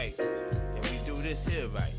right, and we do this here right.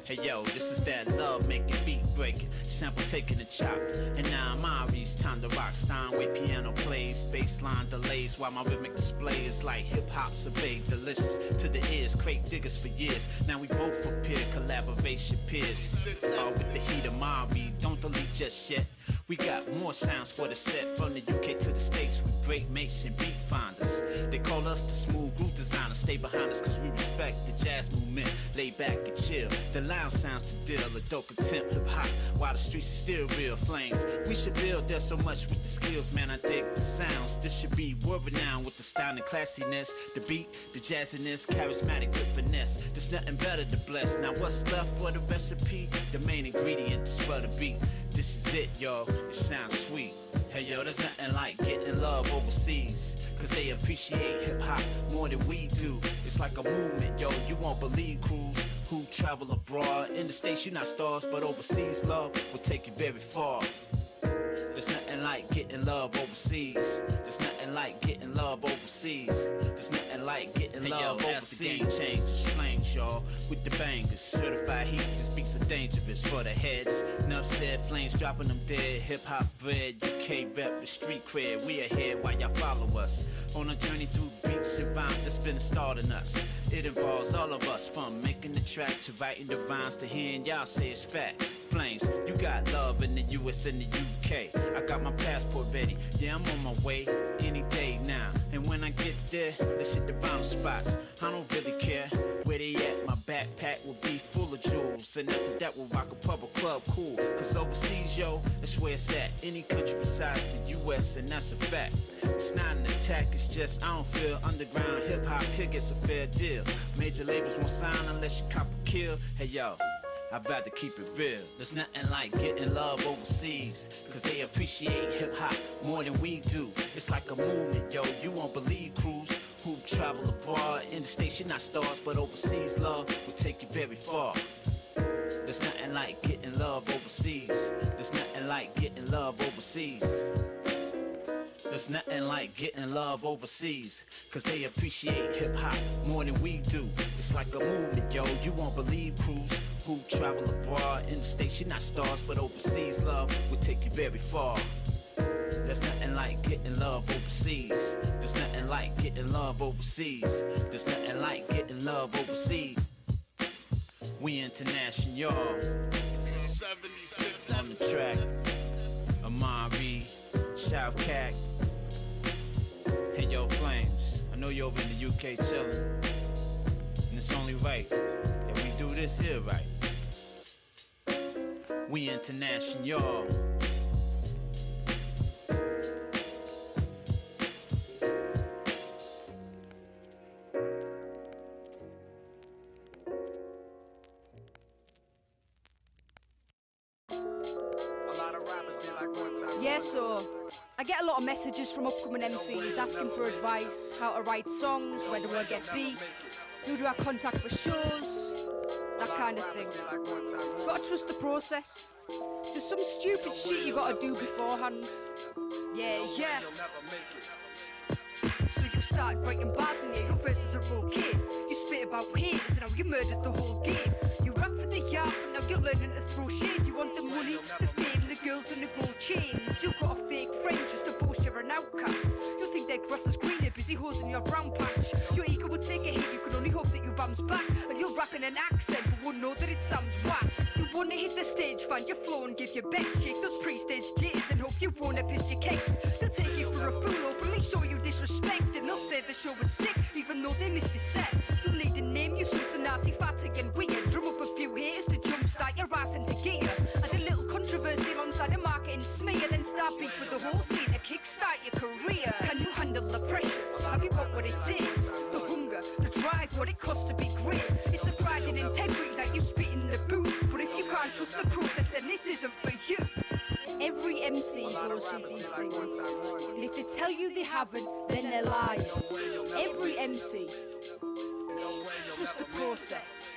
Hey yo, this is that love making, beat breaking, sample taking and chopped. And now I'm Ari's time to rock. Steinway piano plays, bassline delays, while my rhythmic display is like hip hop's a big delicious to the ears. Crate diggers for years. Now we both appear, collaboration peers. With the heat of Mari, don't delete just yet. We got more sounds for the set, from the UK to the States. We break mates and beat finders. They call us the smooth groove designers. Stay behind us cause we respect the jazz movement. Lay back and chill. The lounge sounds the deal. A dope contempt hip hop while the streets are still real flames. We should build there so much with the skills, man. I dig the sounds. This should be world renowned with the style and classiness. The beat, the jazziness, charismatic with finesse. There's nothing better to bless. Now what's left for the recipe? The main ingredient to spell the beat. This is it, y'all. It sounds sweet. Hey yo, there's nothing like getting love overseas, cause they appreciate hip-hop more than we do. It's like a movement, yo, you won't believe crews who travel abroad. In the States you're not stars, but overseas love will take you very far. There's nothing like getting love overseas. There's nothing like getting love overseas. There's nothing like getting love overseas. The game changes, flames, y'all, with the bangers. Certified heat, this beats are dangerous for the heads. Enough said, flames dropping them dead. Hip-hop bred, UK rep with street cred. We ahead while y'all follow us on a journey through beats and rhymes that's been starting us. It involves all of us, from making the track to writing the rhymes to hearing y'all say it's fact. Flames, you got love in the US and the UK. I got my passport ready, yeah, I'm on my way any day now. And when I get there, let's hit the vinyl spots. I don't really care where they at, my backpack will be full of jewels. And after that we'll rock a pub or club, cool. Cause overseas, yo, that's where it's at. Any country besides the US, and that's a fact. It's not an attack, it's just I don't feel underground hip-hop here gets a fair deal. Major labels won't sign unless you cop a kill. Hey yo, I'd rather keep it real. There's nothing like getting love overseas, cause they appreciate hip-hop more than we do. It's like a movement, yo, you won't believe crews who travel abroad. In the States you're not stars, but overseas love will take you very far. There's nothing like getting love overseas. There's nothing like getting love overseas. There's nothing like getting love overseas, cause they appreciate hip-hop more than we do. It's like a movement, yo, you won't believe crews who travel abroad. In the States you're not stars, but overseas love will take you very far. There's nothing like getting love overseas. There's nothing like getting love overseas. There's nothing like getting love overseas. We international, y'all. 76 on the track. Amari, South Cac. Hey yo, Flames, I know you're over in the UK chillin', and it's only right that we do this here right. We international, y'all. Yeah, so I get a lot of messages from upcoming MCs asking for advice, how to write songs, where do I get beats, who do I contact for shows, that kind of thing. Gotta trust the process. There's some stupid shit you gotta do beforehand. Yeah. So you start writing bars and your verses are okay. You spit about haters and how you murdered the whole game. You rap for the yard and now you're learning to throw shade. You want the money, the fame, the girls and the gold chains. You've got a fake friend just to boast you're an outcast. You think their grass is greener, busy hoes in your brown patch. Your ego would take a hit, you can only hope that you bounce back. And you'll rap in an accent but won't know that it sounds whack. You wanna hit the stage, find your flow and give your best. Shake those pre-stage jitters and hope you won't piss your cakes. They'll take you for a fool, openly show you disrespect. And they'll say the show was sick, even though they missed your set. You'll need to name you something Nazi, fatty and weird. Drum up a few haters to jumpstart your ass into gear. Add a little controversy alongside a marketing smear. Then start beef with the whole scene to kickstart your career. Can you handle the pressure? Have you got what it takes? The hunger, the drive, what it costs to be great. It's the pride and integrity that you spit in the booth. But if you can't trust the process, then this isn't for you. Every MC goes through these things, and if they tell you they haven't, then they're lying. Every MC, trust the process.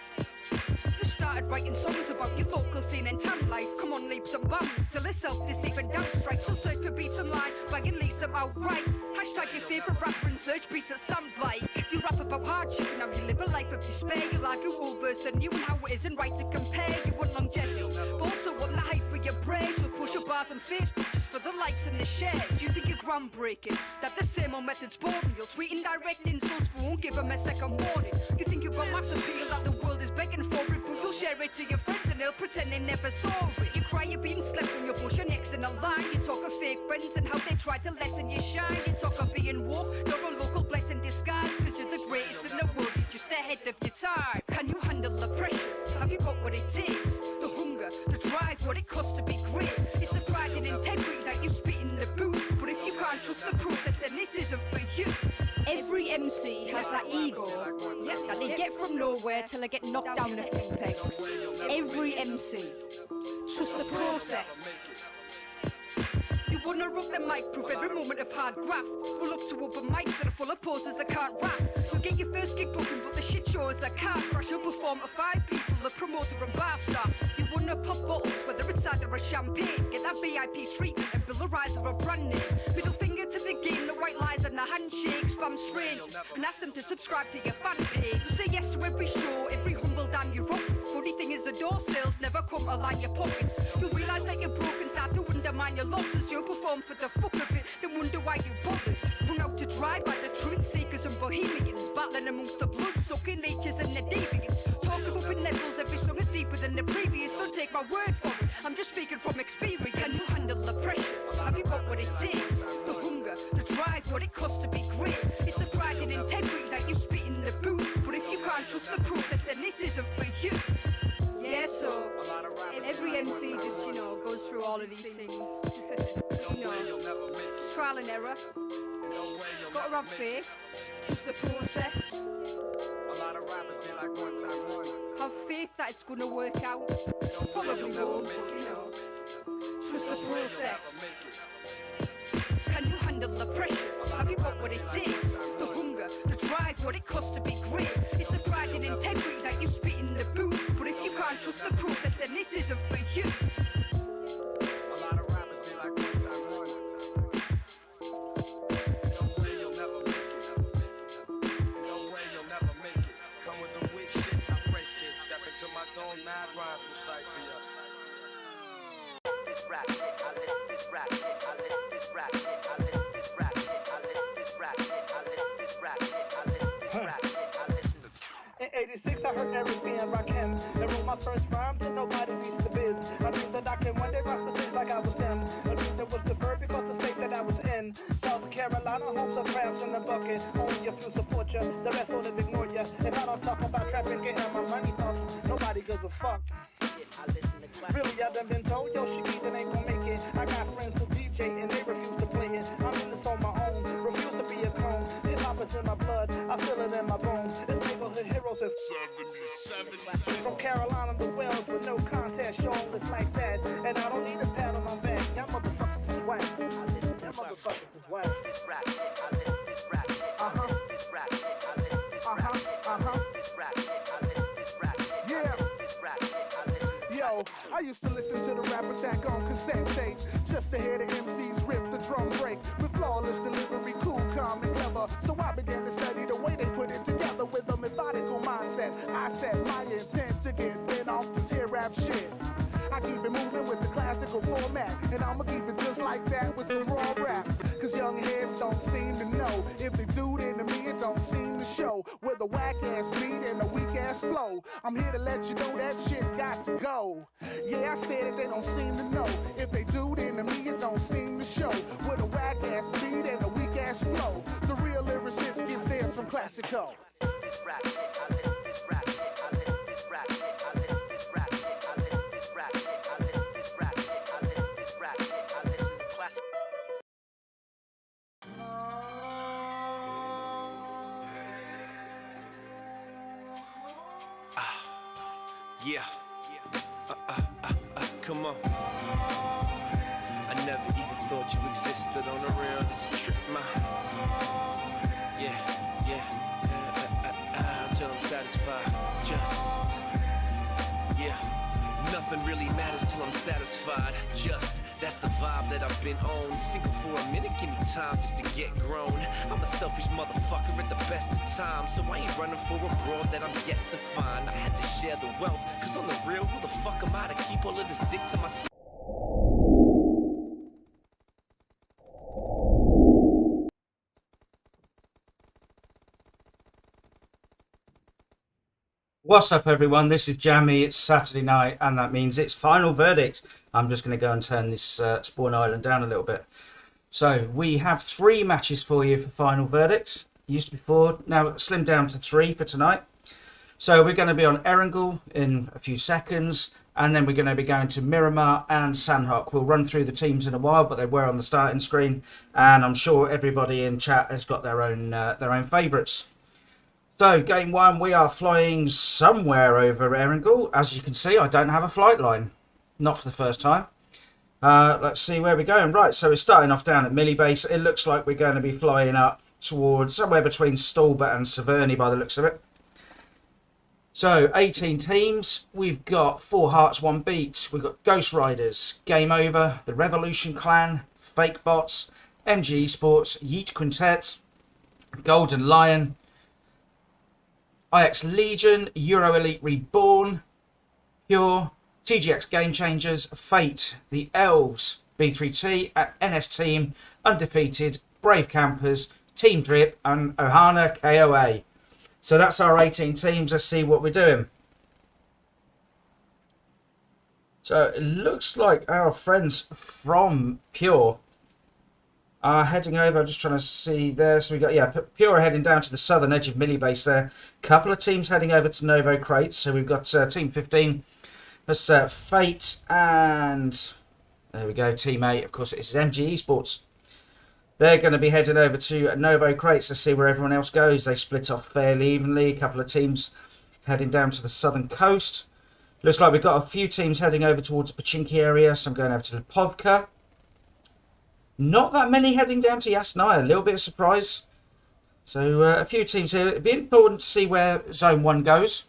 Just started writing songs about your local scene and town life. Come on, leaps and bounds till it's self-deceiving down strike. So search for beats online, banging leads them outright. Hashtag your favourite rapper and search beats that sound like. You rap about hardship and how you live a life of despair. You argue old verse and new and how it isn't right to compare. You want longevity, but also want the hype for your praise. You'll push your bars on Facebook just for the likes and the shares. You think you're groundbreaking, that the same old method's boring. You'll tweet and direct insults but won't give them a second warning. You think you've got mass appeal, that the world is begging for it, but you'll share it to your friends and they'll pretend they never saw it. You cry you're being slept on your bush, you're next in a line. You talk of fake friends and how they try to lessen your shine. You talk of being woke, you're a local blessing disguise, cause you're the greatest in the world, you're just ahead of your time. Can you handle the pressure? Have you got what it takes? The hunger, the drive, what it costs to be great. It's the pride and integrity that you spit in the booth, but if you can't trust the process, then this isn't for you. Every MC has that ego that they get from nowhere till they get knocked down a few pegs. Every MC, trust the process. You wanna rock the mic, prove every moment of hard graft. Pull up to open mics that are full of poses that can't rap. You'll get your first gig booking, but the shit show is a car crash. You'll perform to 5 people, the promoter and bar staff. You wanna pop bottles, whether it's cider or champagne. Get that VIP treatment and build a rise of a brand name. Middle finger to the game, the white lies and the handshake. Spam strangers and ask them to subscribe to your fan page. You say yes to every show, every humble down you rock. Funny thing is the door sales never come to line your pockets. You'll realise that you're broken, start to undermine your losses. You'll perform for the fuck of it, then wonder why you bothered. Hung out to dry by the truth seekers and bohemians, battling amongst the blood-sucking natures and the deviants. Talking up in levels, every song is deeper than the previous. Don't take my word for it, I'm just speaking from experience. Can you handle the pressure? Have you got what it takes? The hunger, the drive, what it costs to be great. It's the pride and integrity that you spit in the booth, but if you can't trust the process, then this isn't for you. Yeah, so every MC just, you know, goes through all of these things. You know, just trial and error. Gotta have faith. Trust the process. Have faith that it's gonna work out. Probably won't, but you know, trust the process. Can you handle the pressure? Have you got what it takes? The hunger, the drive, what it costs to be great. It's the pride and integrity that you spit in the booth, but if you can't trust the process, then this isn't for you. In 86, I heard Eric B. and Rakim and wrote my first rhyme till nobody reached the biz. I knew that I can one day rock the stage like I was them. I knew that was deferred because the state that I was in. South Carolina, homes of crabs in the bucket. Only a few support ya, the rest will ignore ya. If I don't talk about trapping, getting my money talk, nobody gives a fuck. Really, I done been told, yo, Shakita ain't gon' make it. I got friends who DJ and they refuse to play it. I'm in this on my own, refuse to be a clone. Hip-hop is in my blood, I feel it in my bones. It's neighborhood heroes in 70. From Carolina to Wales with no contest, y'all, it's like that. And I don't need a pat on my back, y'all motherfuckers is whack. Y'all motherfuckers is whack. This rap shit, I live this rap shit, I live this rap shit, I live this rap shit, I live this rap shit, I live this rap shit, I live this rap shit, I live. Yo, I used to listen to the Rap Attack on cassette tapes just to hear the MCs rip the drum break with flawless delivery, cool, calm, and clever. So I began to study the way they put it together with a methodical mindset. I set my intent to get bent off this here rap shit. I keep it moving with the classical format, and I'ma keep it just like that with some raw rap. Cause young heads don't seem to know. If they do, then to me it don't seem to show. With a whack-ass beat and a weak-ass flow, I'm here to let you know that shit got to go. Yeah, I said it, they don't seem to know. If they do, then to me it don't seem to show. With a whack-ass beat and a weak-ass flow, the real lyricist gets theirs from Classico. This rap shit, I live this rap shit, I live this rap shit, I live this rap shit, I live this rap shit, I live this rap shit, I live this rap shit, I listen to classic. Yeah. Come on. I never even thought you existed on the real. This is a trip, man. Yeah. Until I'm satisfied. Just nothing really matters till I'm satisfied. Just, that's the vibe that I've been on. Single for a minute, give me time just to get grown. I'm a selfish motherfucker at the best of times, so I ain't running for a broad that I'm yet to find. I had to share the wealth, cause on the real, who the fuck am I to keep all of this dick to myself? What's up, everyone? This is Jammy. It's Saturday night, and that means it's final verdict. I'm just going to go and turn this Spawn Island down a little bit. So we have 3 matches for you for final verdict. Used to be 4, now slimmed down to 3 for tonight. So we're going to be on Erangel in a few seconds, and then we're going to be going to Miramar and Sanhok. We'll run through the teams in a while, but they were on the starting screen, and I'm sure everybody in chat has got their own favourites. So, game 1, we are flying somewhere over Erangel. As you can see, I don't have a flight line. Not for the first time. Let's see where we're going. Right, so we're starting off down at Millie Base. It looks like we're going to be flying up towards somewhere between Stalbert and Severny by the looks of it. So, 18 teams. We've got 4 Hearts, 1 Beat. We've got Ghost Riders, Game Over, the Revolution Clan, Fake Bots, MG Esports, Yeet Quintet, Golden Lion, IX Legion, Euro Elite Reborn, Pure, TGX Game Changers, Fate, the Elves, B3T, NS Team, Undefeated, Brave Campers, Team Drip, and Ohana KOA. So that's our 18 teams. Let's see what we're doing. So it looks like our friends from Pure are heading over. I'm just trying to see there. So we got, yeah, Pure heading down to the southern edge of Millie Base there. Couple of teams heading over to Novo Crates. So we've got Team 15. That's Fate, and there we go, Team 8. Of course, it's MG Esports. They're going to be heading over to Novo Crates to see where everyone else goes. They split off fairly evenly. A couple of teams heading down to the southern coast. Looks like we've got a few teams heading over towards the Pachinki area. So I'm going over to Lipovka. Not that many heading down to Yasnaya. A little bit of surprise. So a few teams here. It'd be important to see where Zone 1 goes.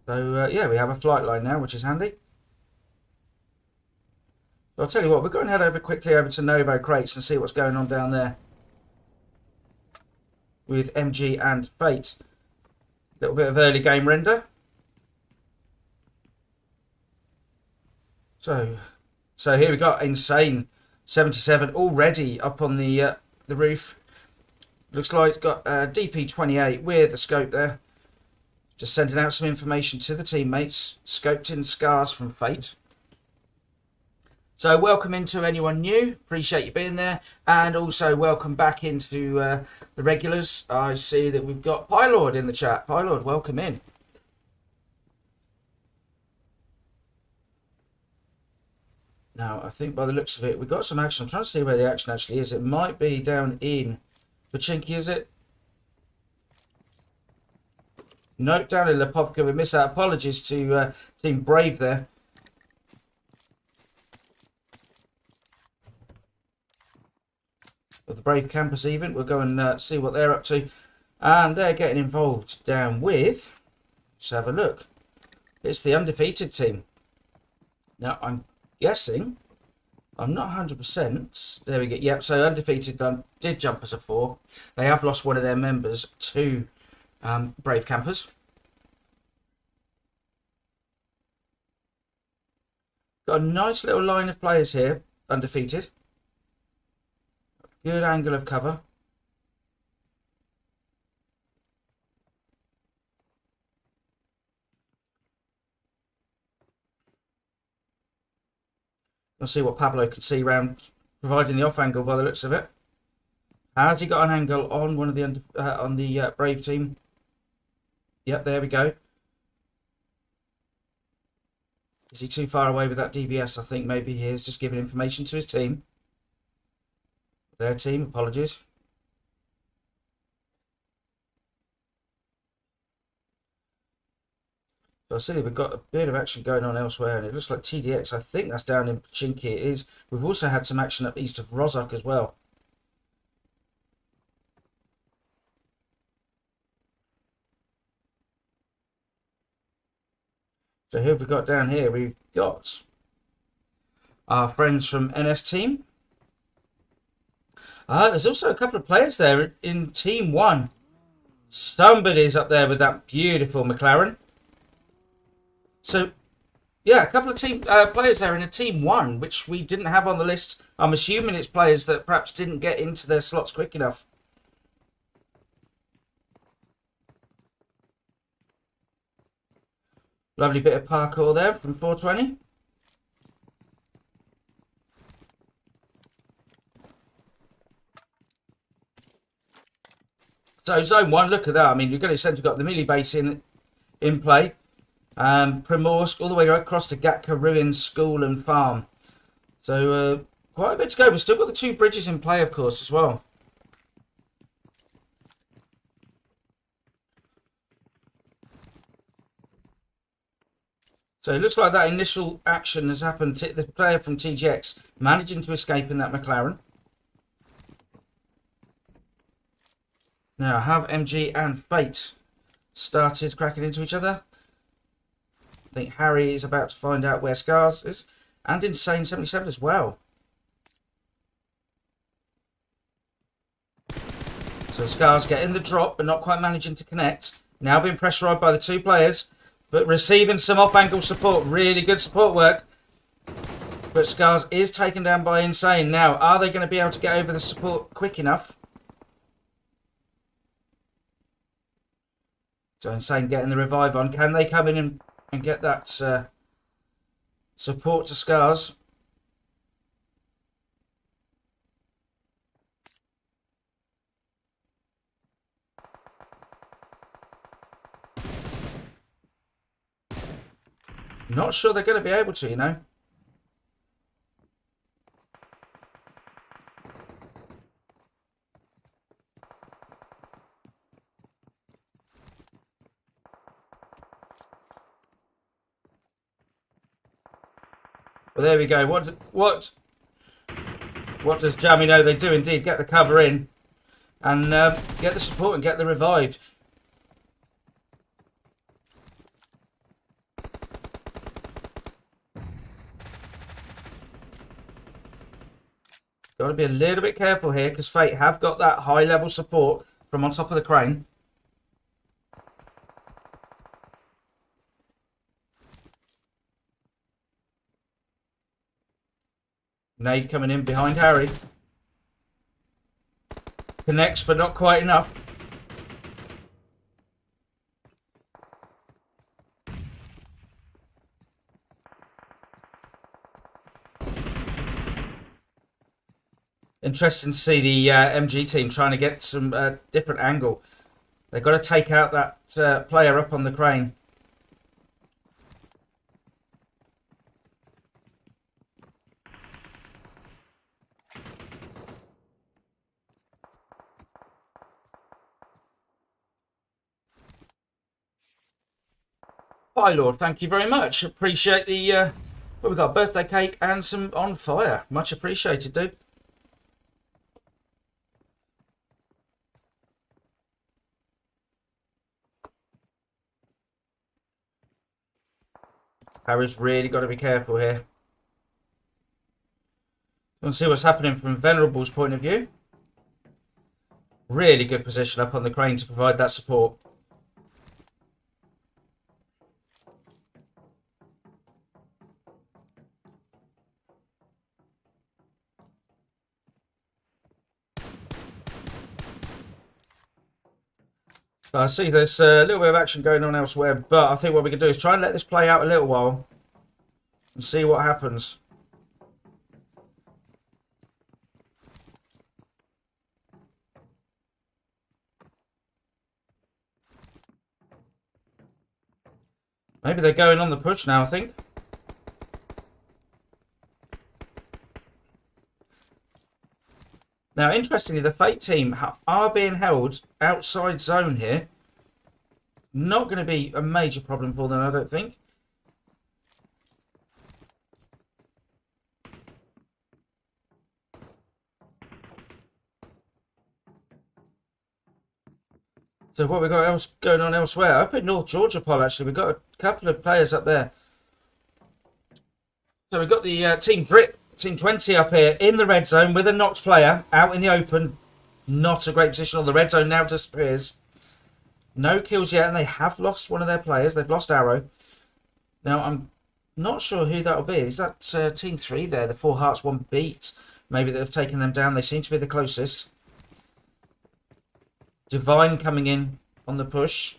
So yeah, we have a flight line now, which is handy. So I'll tell you what, we're going to head over quickly over to Novo Crates and see what's going on down there with MG and Fate. Little bit of early game render. So here we got Insane 77 already up on the roof. Looks like it's got DP28 with a scope there. Just sending out some information to the teammates. Scoped in scars from Fate. So welcome into anyone new. Appreciate you being there. And also welcome back into the regulars. I see that we've got Pylord in the chat. Pylord, welcome in. Now, I think by the looks of it, we've got some action. I'm trying to see where the action actually is. It might be down in Pachinki, is it? Nope, down in Lipovka. We miss out. Apologies to Team Brave there. Of the Brave Campus event. We'll go and see what they're up to. And they're getting involved down with... Let's have a look. It's the Undefeated team. Now, I'm guessing... I'm not 100%. There we go. Yep, so Undefeated did jump as a 4. They have lost one of their members to... Brave Campers. Got a nice little line of players here, Undefeated. Good angle of cover. Let's see what Pablo can see around providing the off angle by the looks of it. Has he got an angle on one of the Brave team? Yep, there we go. Is he too far away with that DBS? I think maybe he is. Just giving information to his team. Their team, apologies. So I see we've got a bit of action going on elsewhere, and it looks like TDX. I think that's down in Pachinki. It is. We've also had some action up east of Rozhok as well. So who have we got down here? We've got our friends from NS team. There's also a couple of players there in Team 1. Somebody's up there with that beautiful McLaren. So, yeah, a couple of team players there in a Team 1, which we didn't have on the list. I'm assuming it's players that perhaps didn't get into their slots quick enough. Lovely bit of parkour there from 420. So zone 1, look at that. I mean, you've got the melee base in play. Primorsk all the way across to Gatka Ruins, School and Farm. So quite a bit to go. We've still got the 2 bridges in play, of course, as well. So it looks like that initial action has happened. The player from TGX managing to escape in that McLaren. Now, have MG and Fate started cracking into each other? I think Harry is about to find out where Scars is. And Insane 77 as well. So Scars getting the drop, but not quite managing to connect. Now being pressurised by the 2 players, but receiving some off-angle support. Really good support work. But Scars is taken down by Insane. Now, are they going to be able to get over the support quick enough? So Insane getting the revive on. Can they come in and get that support to Scars? Not sure they're going to be able to, you know. Well, there we go. What does Jammy know? They do indeed get the cover in and get the support and get the revive. Got to be a little bit careful here because Fate have got that high level support from on top of the crane. Nade coming in behind Harry. Connects, but not quite enough. Interesting to see the MG team trying to get some different angle. They've got to take out that player up on the crane. Hi, Lord. Thank you very much. Appreciate the... well, we've got a birthday cake and some on fire. Much appreciated, dude. Harry's really got to be careful here. Let's see what's happening from Venerable's point of view. Really good position up on the crane to provide that support. I see there's a little bit of action going on elsewhere, but I think what we can do is try and let this play out a little while and see what happens. Maybe they're going on the push now, I think. Now, interestingly, the Fate team are being held outside zone here. Not going to be a major problem for them, I don't think. So what we got else going on elsewhere? Up in North Georgia, Paul, actually, we've got a couple of players up there So we've got the Team Brit, Team 20 up here in the red zone with a knocked player out in the open. Not a great position on the red zone now disappears. No kills yet, and they have lost one of their players. They've lost Arrow. Now, I'm not sure who that'll be. Is that Team 3 there? The 4 Hearts 1 Beat. Maybe they've taken them down. They seem to be the closest. Divine coming in on the push.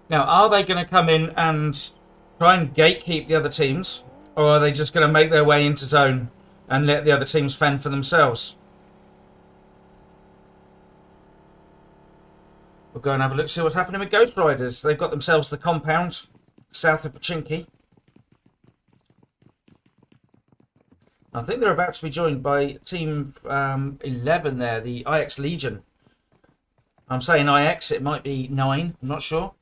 Now, are they going to come in and try and gatekeep the other teams? Or are they just going to make their way into zone and let the other teams fend for themselves? We'll go and have a look, see what's happening with Ghost Riders. They've got themselves the compound south of Pachinki. I think they're about to be joined by Team 11 there, the IX Legion. I'm saying IX, it might be 9, I'm not sure.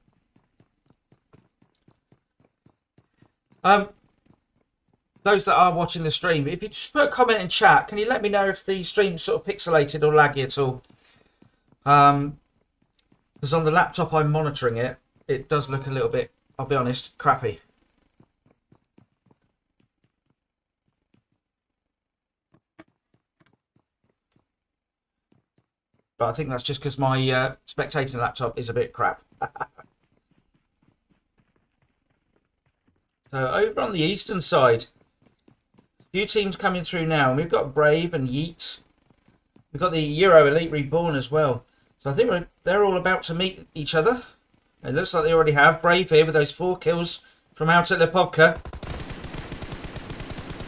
Those that are watching the stream, if you just put a comment in chat, can you let me know if the stream's sort of pixelated or laggy at all? Because on the laptop I'm monitoring it, it does look a little bit, I'll be honest, crappy. But I think that's just because my spectating laptop is a bit crap. So over on the eastern side, a few teams coming through now. And we've got Brave and Yeet. We've got the Euro Elite Reborn as well. So I think they're all about to meet each other. It looks like they already have. Brave here with those 4 kills from out at Lipovka.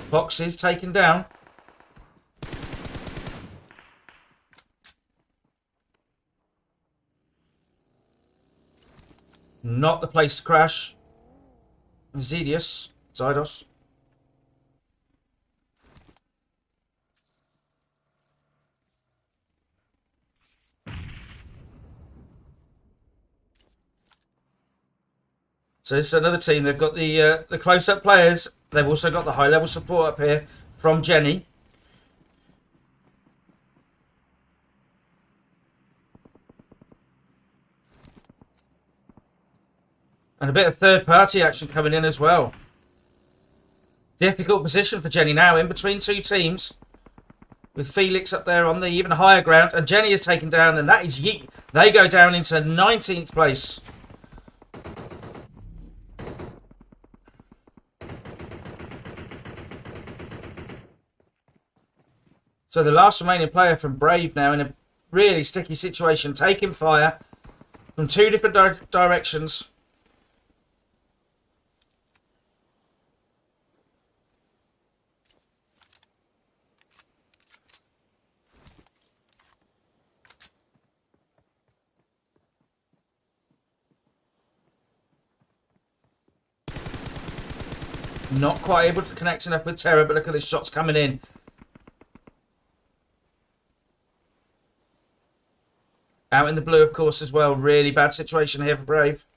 Boxes taken down. Not the place to crash. Zydos. So this is another team. They've got the close-up players. They've also got the high-level support up here from Jenny. And a bit of third-party action coming in as well. Difficult position for Jenny now, in between 2 teams. With Felix up there on the even higher ground. And Jenny is taken down, and that is Yeet. They go down into 19th place. So the last remaining player from Brave now in a really sticky situation. Taking fire from 2 different directions. Not quite able to connect enough with Terror, but look at the shots coming in. Out in the blue, of course, as well. Really bad situation here for Brave.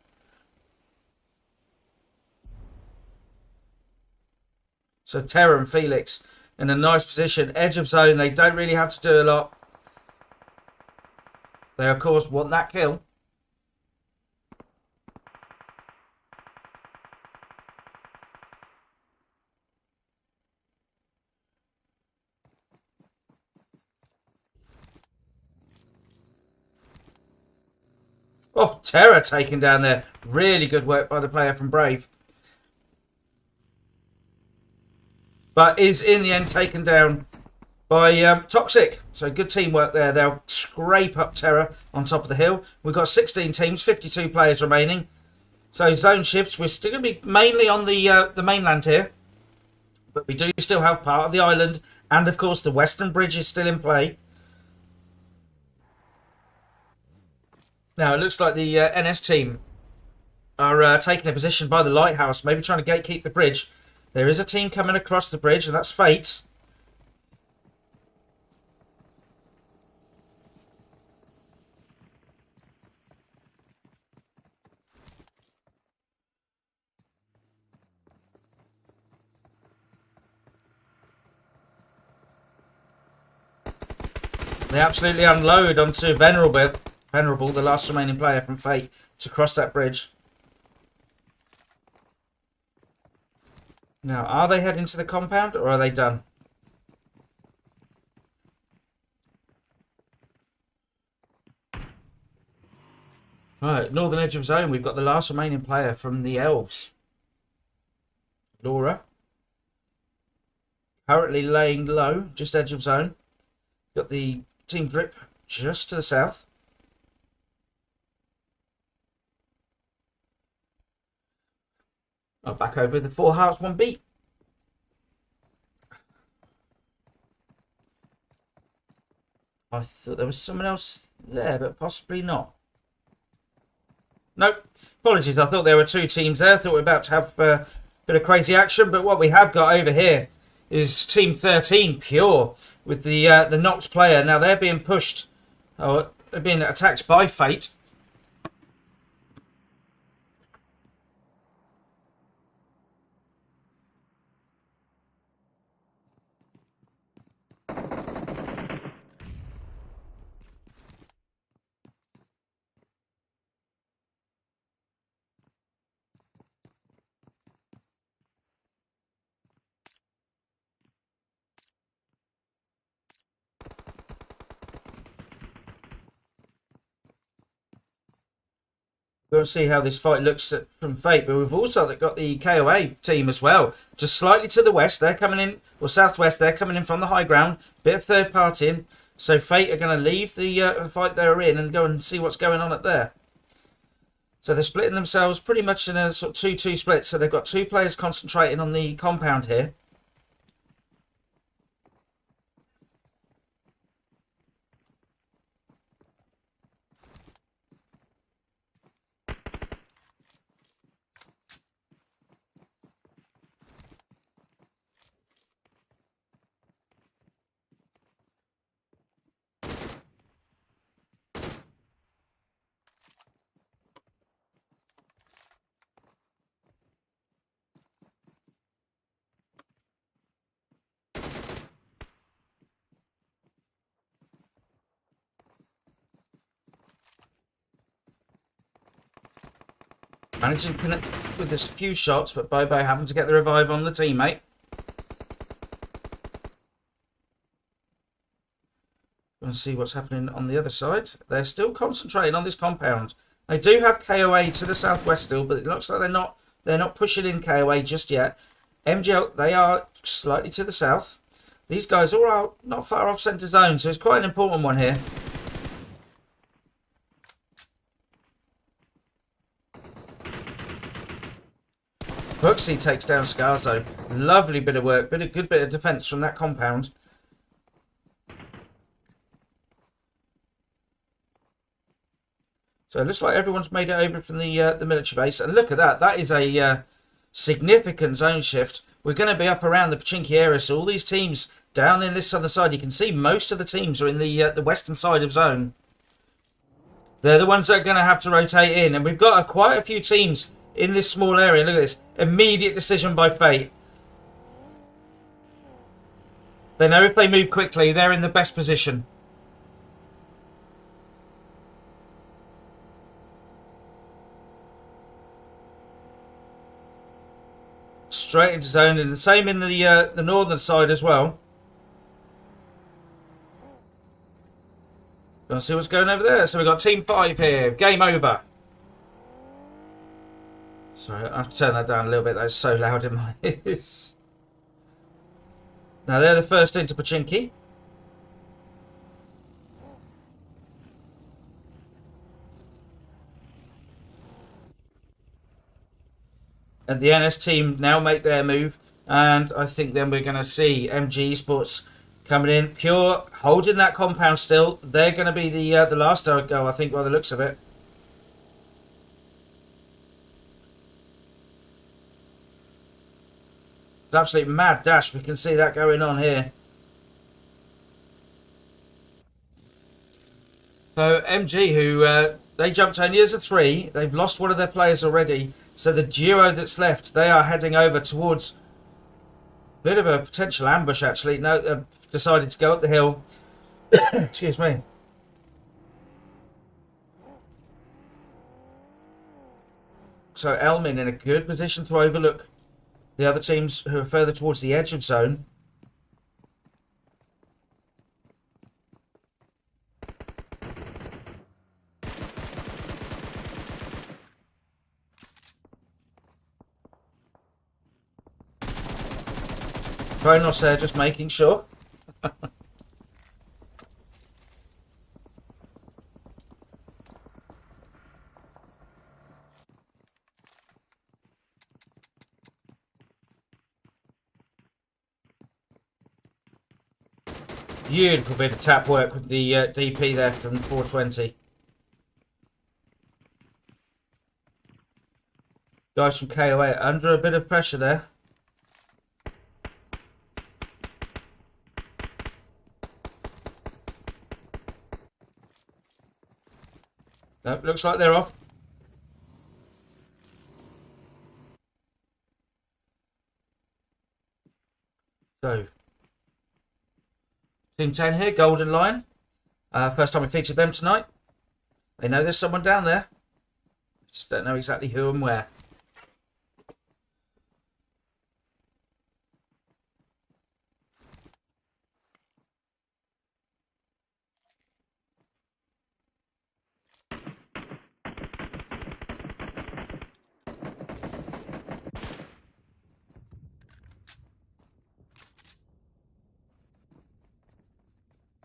So Terror and Felix in a nice position. Edge of zone. They don't really have to do a lot. They, of course, want that kill. Oh, Terror taken down there. Really good work by the player from Brave. But is in the end taken down by Toxic. So good teamwork there. They'll scrape up Terror on top of the hill. We've got 16 teams, 52 players remaining. So zone shifts. We're still going to be mainly on the mainland here. But we do still have part of the island. And, of course, the Western Bridge is still in play. Now, it looks like the NS team are taking a position by the lighthouse, maybe trying to gatekeep the bridge. There is a team coming across the bridge, and that's Fate. They absolutely unload onto Venerable, the last remaining player from Fate, to cross that bridge. Now, are they heading to the compound or are they done? Right, northern edge of zone, we've got the last remaining player from the Elves. Laura. Currently laying low, just edge of zone. Got the Team Drip just to the south. Oh, back over the 4 hearts, 1 beat. I thought there was someone else there, but possibly not. Nope. Apologies, I thought there were 2 teams there. I thought we were about to have a bit of crazy action, but what we have got over here is Team 13, Pure, with the knocked player. Now they're being pushed, or they're being attacked by Fate. We'll see how this fight looks from Fate, but we've also got the KOA team as well. Just slightly to the west, they're coming in, or southwest, they're coming in from the high ground. Bit of third party in. So Fate are going to leave the fight they're in and go and see what's going on up there. So they're splitting themselves pretty much in a sort of 2-2 split. So they've got 2 players concentrating on the compound here. Managing to connect with a few shots, but Bobo having to get the revive on the teammate. Going to see what's happening on the other side. They're still concentrating on this compound. They do have KOA to the southwest still, but it looks like they're not pushing in KOA just yet. MGL, they are slightly to the south. These guys all are not far off centre zone, so it's quite an important one here. Buxy takes down Scarzo. Lovely bit of work, good bit of defence from that compound. So it looks like everyone's made it over from the military base. And look at that. That is a significant zone shift. We're going to be up around the Pachinki area. So all these teams down in this southern side, you can see most of the teams are in the western side of zone. They're the ones that are going to have to rotate in. And we've got quite a few teams in this small area. Look at this. Immediate decision by Fate. They know if they move quickly, they're in the best position. Straight into zone, and the same in the northern side as well. Gonna see what's going over there. So we've got Team 5 here. Game over. Sorry, I have to turn that down a little bit. That's so loud in my ears. Now they're the first into Pachinki. And the NS team now make their move. And I think then we're going to see MG Sports coming in. Pure holding that compound still. They're going to be the last to go, I think, by the looks of it. It's an absolute mad dash. We can see that going on here. So MG, who they jumped only as a 3. They've lost one of their players already. So the duo that's left, they are heading over towards a bit of a potential ambush, actually. No, they've decided to go up the hill. Excuse me. So Elmin in a good position to overlook the other teams who are further towards the edge of zone. Kronos there just making sure. Beautiful bit of tap work with the DP there from 420. Guys from KOA under a bit of pressure there. Nope, looks like they're off. So, Team 10 here, Golden Lion. First time we featured them tonight. They know there's someone down there. Just don't know exactly who and where.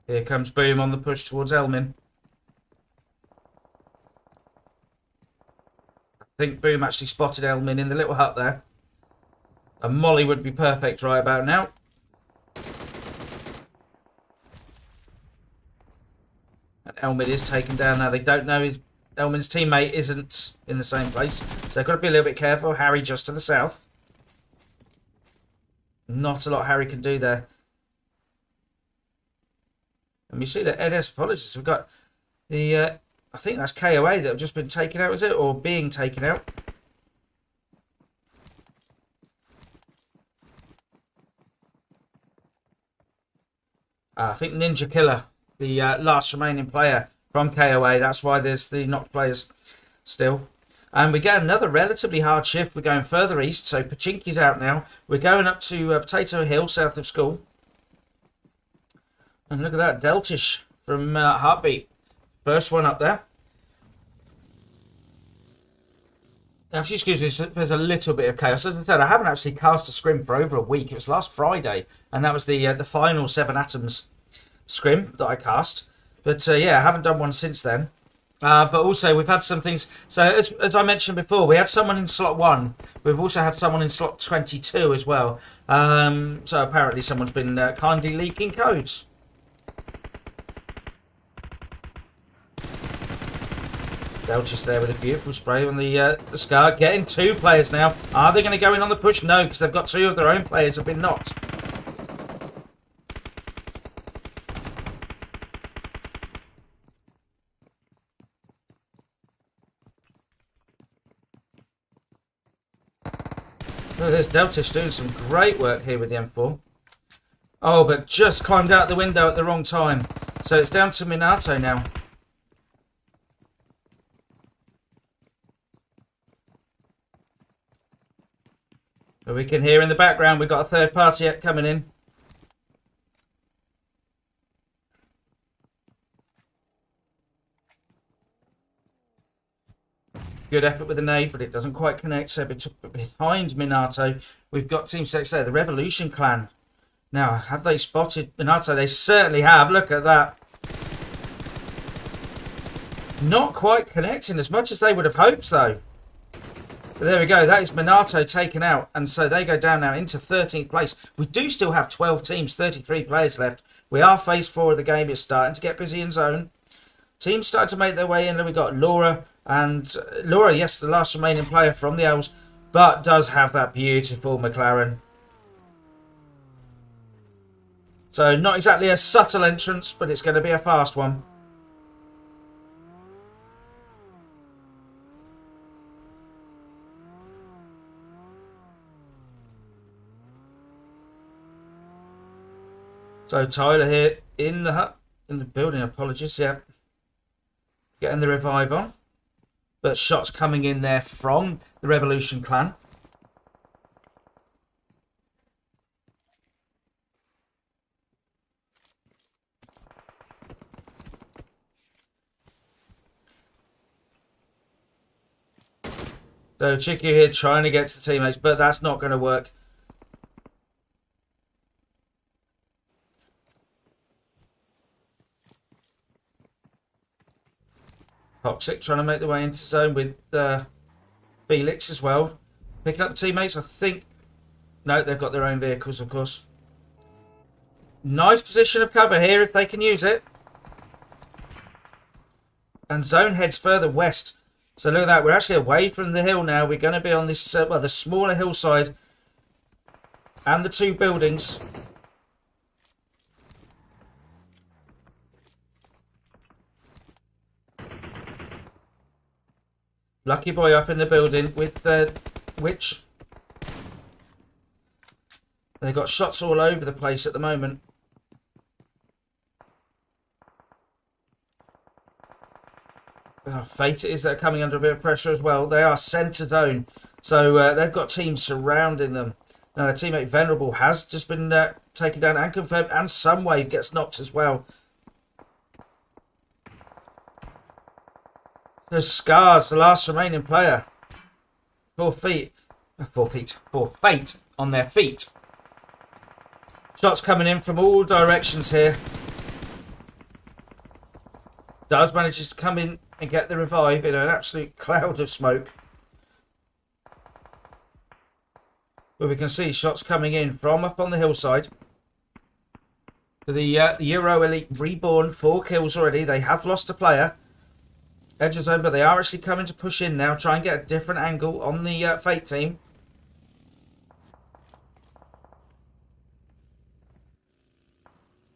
Here comes Boom on the push towards Elmin. I think Boom actually spotted Elmin in the little hut there. A molly would be perfect right about now. And Elmin is taken down now. They don't know Elmin's teammate isn't in the same place. So they've got to be a little bit careful. Harry just to the south. Not a lot Harry can do there. And we see that NS apologies. We've got the, I think that's KOA that have just been taken out, is it? Or being taken out. I think Ninja Killer, the last remaining player from KOA. That's why there's the knocked players still. And we get another relatively hard shift. We're going further east. So Pachinki's out now. We're going up to Potato Hill, south of school. And look at that, Deltish from Heartbeat. First one up there. Now, if you excuse me, there's a little bit of chaos. As I said, I haven't actually cast a scrim for over a week. It was last Friday, and that was the final 7 Atoms scrim that I cast. But yeah, I haven't done one since then. But also, we've had some things. So, as I mentioned before, we had someone in slot 1. We've also had someone in slot 22 as well. So, apparently, someone's been kindly leaking codes. Delchis there with a beautiful spray on the Scar. Getting 2 players now. Are they going to go in on the push? No, because they've got 2 of their own players have been knocked. Oh, there's Deltish doing some great work here with the M4. Oh, but just climbed out the window at the wrong time. So it's down to Minato now. But we can hear in the background we've got a third party coming in. Good effort with the nade, but it doesn't quite connect. So behind Minato, we've got Team 6 there, the Revolution Clan. Now, have they spotted Minato? They certainly have. Look at that. Not quite connecting as much as they would have hoped, though. But there we go. That is Minato taken out. And so they go down now into 13th place. We do still have 12 teams, 33 players left. We are phase 4 of the game. It's starting to get busy in zone. Teams starting to make their way in. And we've got Laura. And Laura, yes, the last remaining player from the Owls. But does have that beautiful McLaren. So not exactly a subtle entrance, but it's going to be a fast one. So Tyler here in the hut, in the building, apologies, yeah. Getting the revive on. But shots coming in there from the Revolution clan. So Chicky here trying to get to the teammates, but that's not going to work. Toxic trying to make their way into zone with Felix as well. Picking up the teammates, I think. No, they've got their own vehicles, of course. Nice position of cover here if they can use it. And zone heads further west. So look at that, we're actually away from the hill now. We're going to be on this, well, the smaller hillside and the two buildings. Lucky boy up in the building with Witch. They've got shots all over the place at the moment. Fate it is they're coming under a bit of pressure as well. They are centre zone. So they've got teams surrounding them. Now their teammate Venerable has just been taken down and confirmed. And Sunwave gets knocked as well. There's Scars, the last remaining player. 4 feet. 4 feet. 4 fate on their feet. Shots coming in from all directions here. Does manages to come in and get the revive in an absolute cloud of smoke. But we can see shots coming in from up on the hillside. The Euro Elite Reborn, 4 kills already. They have lost a player. Edge of zone, but they are actually coming to push in now. Try and get a different angle on the Fate team.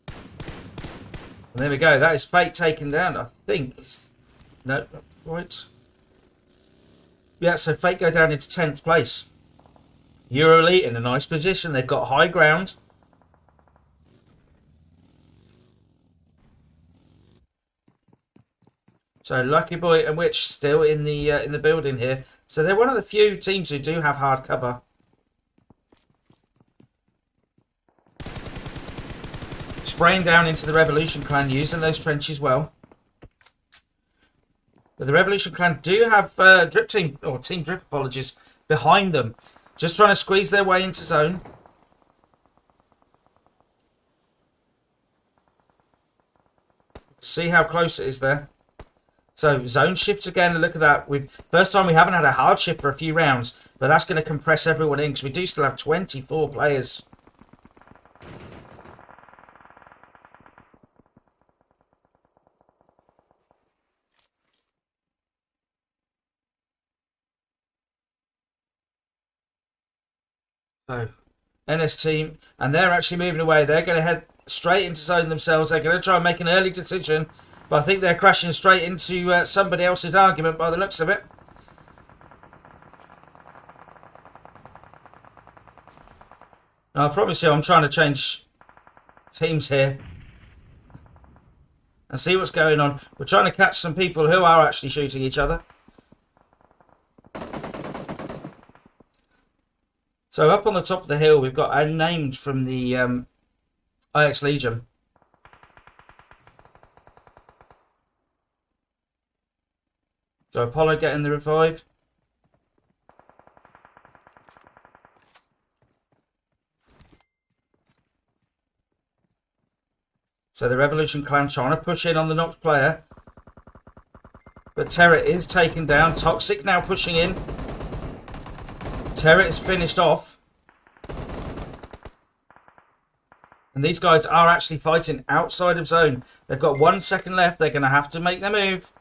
And there we go. That is Fate taken down. I think. No, right. Yeah, so Fate go down into 10th place. Euro Elite in a nice position. They've got high ground. So Lucky Boy and Witch still in the building here. So they're one of the few teams who do have hard cover. Spraying down into the Revolution clan using those trenches well. But the Revolution clan do have Drip Team, or Team Drip, apologies, behind them. Just trying to squeeze their way into zone. See how close it is there. So zone shifts again. Look at that. First time we haven't had a hard shift for a few rounds, but that's going to compress everyone in because we do still have 24 players. So NS team, and they're actually moving away. They're going to head straight into zone themselves. They're going to try and make an early decision. But I think they're crashing straight into somebody else's argument by the looks of it. Now, I promise you I'm trying to change teams here. And see what's going on. We're trying to catch some people who are actually shooting each other. So up on the top of the hill we've got unnamed from the IX Legion. So Apollo getting the revive. So the Revolution clan trying to push in on the knocked player. But Terra is taken down. Toxic now pushing in. Terra is finished off. And these guys are actually fighting outside of zone. They've got 1 second left. They're going to have to make their move.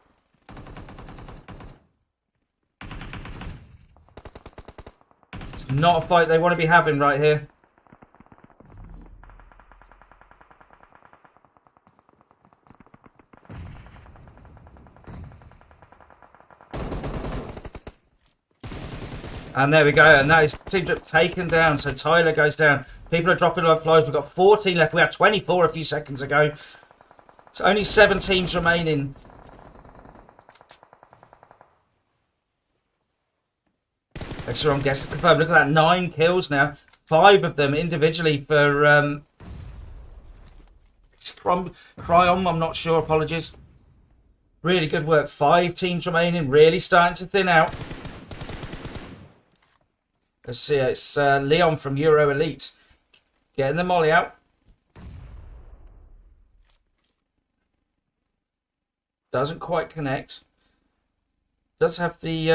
It's not a fight they want to be having right here. And there we go, and that is Team Drip taken down. So Tyler goes down. People are dropping like flies. We've got 14 left. We had 24 a few seconds ago. So only 7 teams remaining. Extra on guess to confirm. Look at that, 9 kills now. 5 of them individually for Cryon. I'm not sure. Apologies. Really good work. 5 teams remaining. Really starting to thin out. Let's see. It's Leon from Euro Elite getting the molly out. Doesn't quite connect. Does have the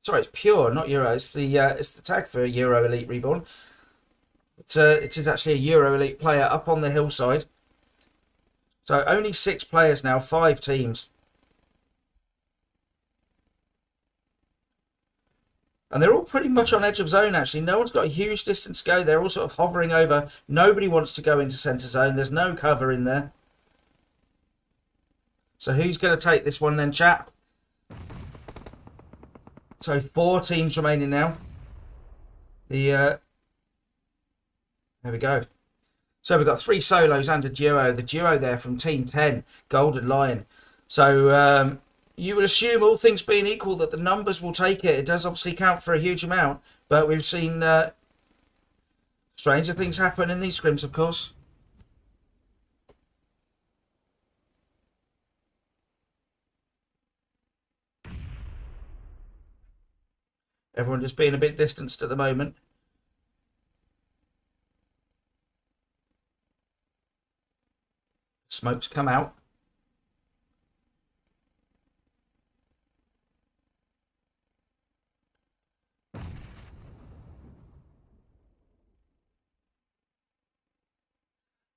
sorry, it's Pure, not Euro. It's the tag for Euro Elite Reborn. But it is actually a Euro Elite player up on the hillside. So only 6 players now, 5 teams. And they're all pretty much on edge of zone, actually. No one's got a huge distance to go. They're all sort of hovering over. Nobody wants to go into centre zone. There's no cover in there. So who's going to take this one then, chat? So 4 teams remaining now. There we go. So we've got 3 solos and a duo. The duo there from Team 10, Golden Lion. So you would assume, all things being equal, that the numbers will take it. It does obviously count for a huge amount, but we've seen stranger things happen in these scrims, of course. Everyone just being a bit distanced at the moment. Smoke's come out.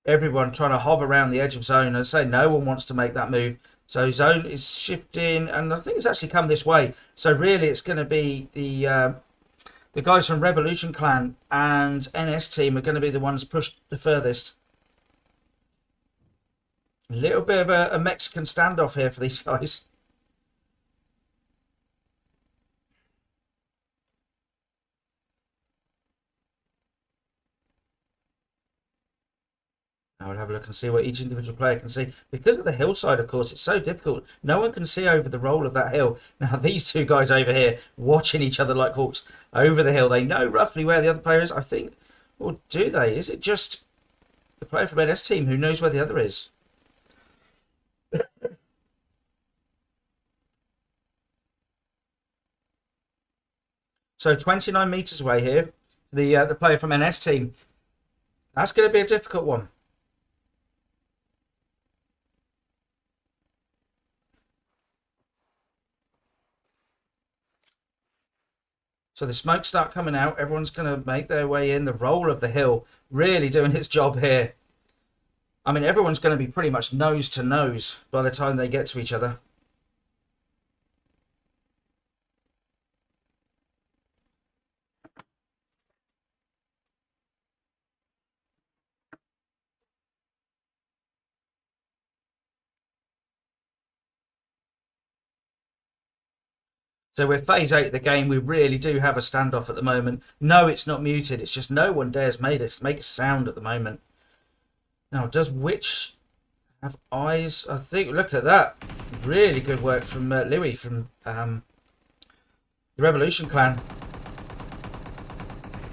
Everyone trying to hover around the edge of zone. As I say, no one wants to make that move. So zone is shifting, and I think it's actually come this way. So really, it's going to be the guys from Revolution Clan and NS team are going to be the ones pushed the furthest. A little bit of a Mexican standoff here for these guys. I will have a look and see what each individual player can see. Because of the hillside, of course, it's so difficult. No one can see over the roll of that hill. Now, these 2 guys over here watching each other like hawks over the hill. They know roughly where the other player is, I think. Or do they? Is it just the player from NS team who knows where the other is? So 29 metres away here, the player from NS team. That's going to be a difficult one. So the smoke start coming out. Everyone's going to make their way in. The roll of the hill really doing its job here. I mean, everyone's going to be pretty much nose to nose by the time they get to each other. So with phase 8 of the game, we really do have a standoff at the moment. No, it's not muted. It's just no one dares make a sound at the moment. Now, does Witch have eyes? I think, look at that. Really good work from Louis from the Revolution Clan.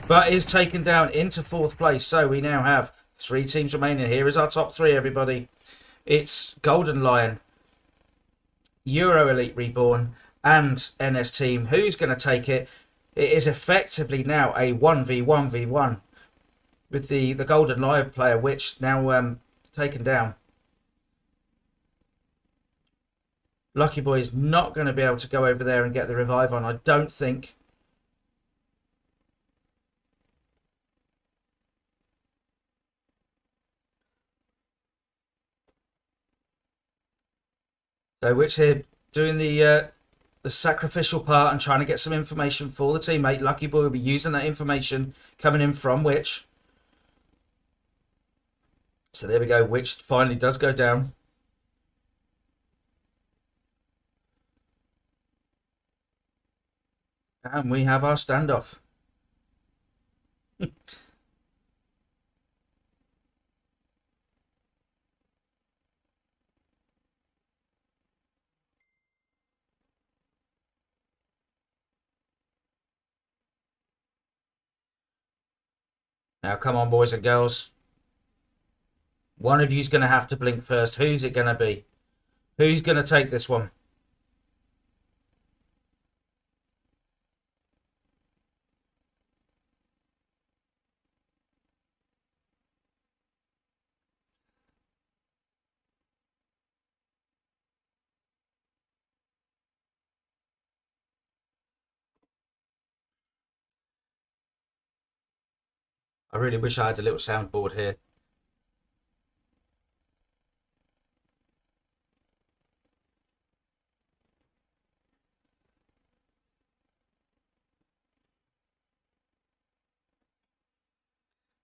But is taken down into 4th place. So we now have 3 teams remaining. Here is our top 3, everybody. It's Golden Lion, Euro Elite Reborn, and NS team. Who's going to take it? It is effectively now a 1v1v1 with the Golden Lion player, which now taken down. Lucky Boy is not going to be able to go over there and get the revive on, I don't think. So Witch here doing the sacrificial part and trying to get some information for the teammate. Lucky Boy will be using that information coming in from Witch. So there we go. Witch finally does go down. And we have our standoff. Now, come on, boys and girls. One of you's going to have to blink first. Who's it going to be? Who's going to take this one? I really wish I had a little soundboard here.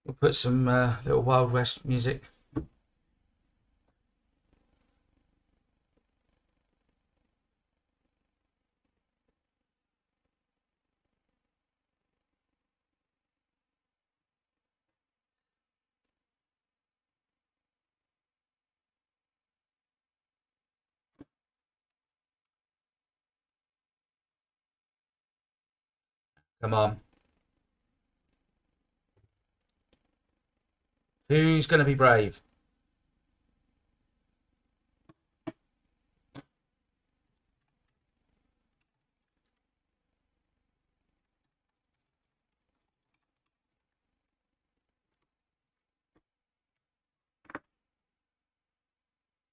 We'll put some little Wild West music. Come on. Who's going to be brave?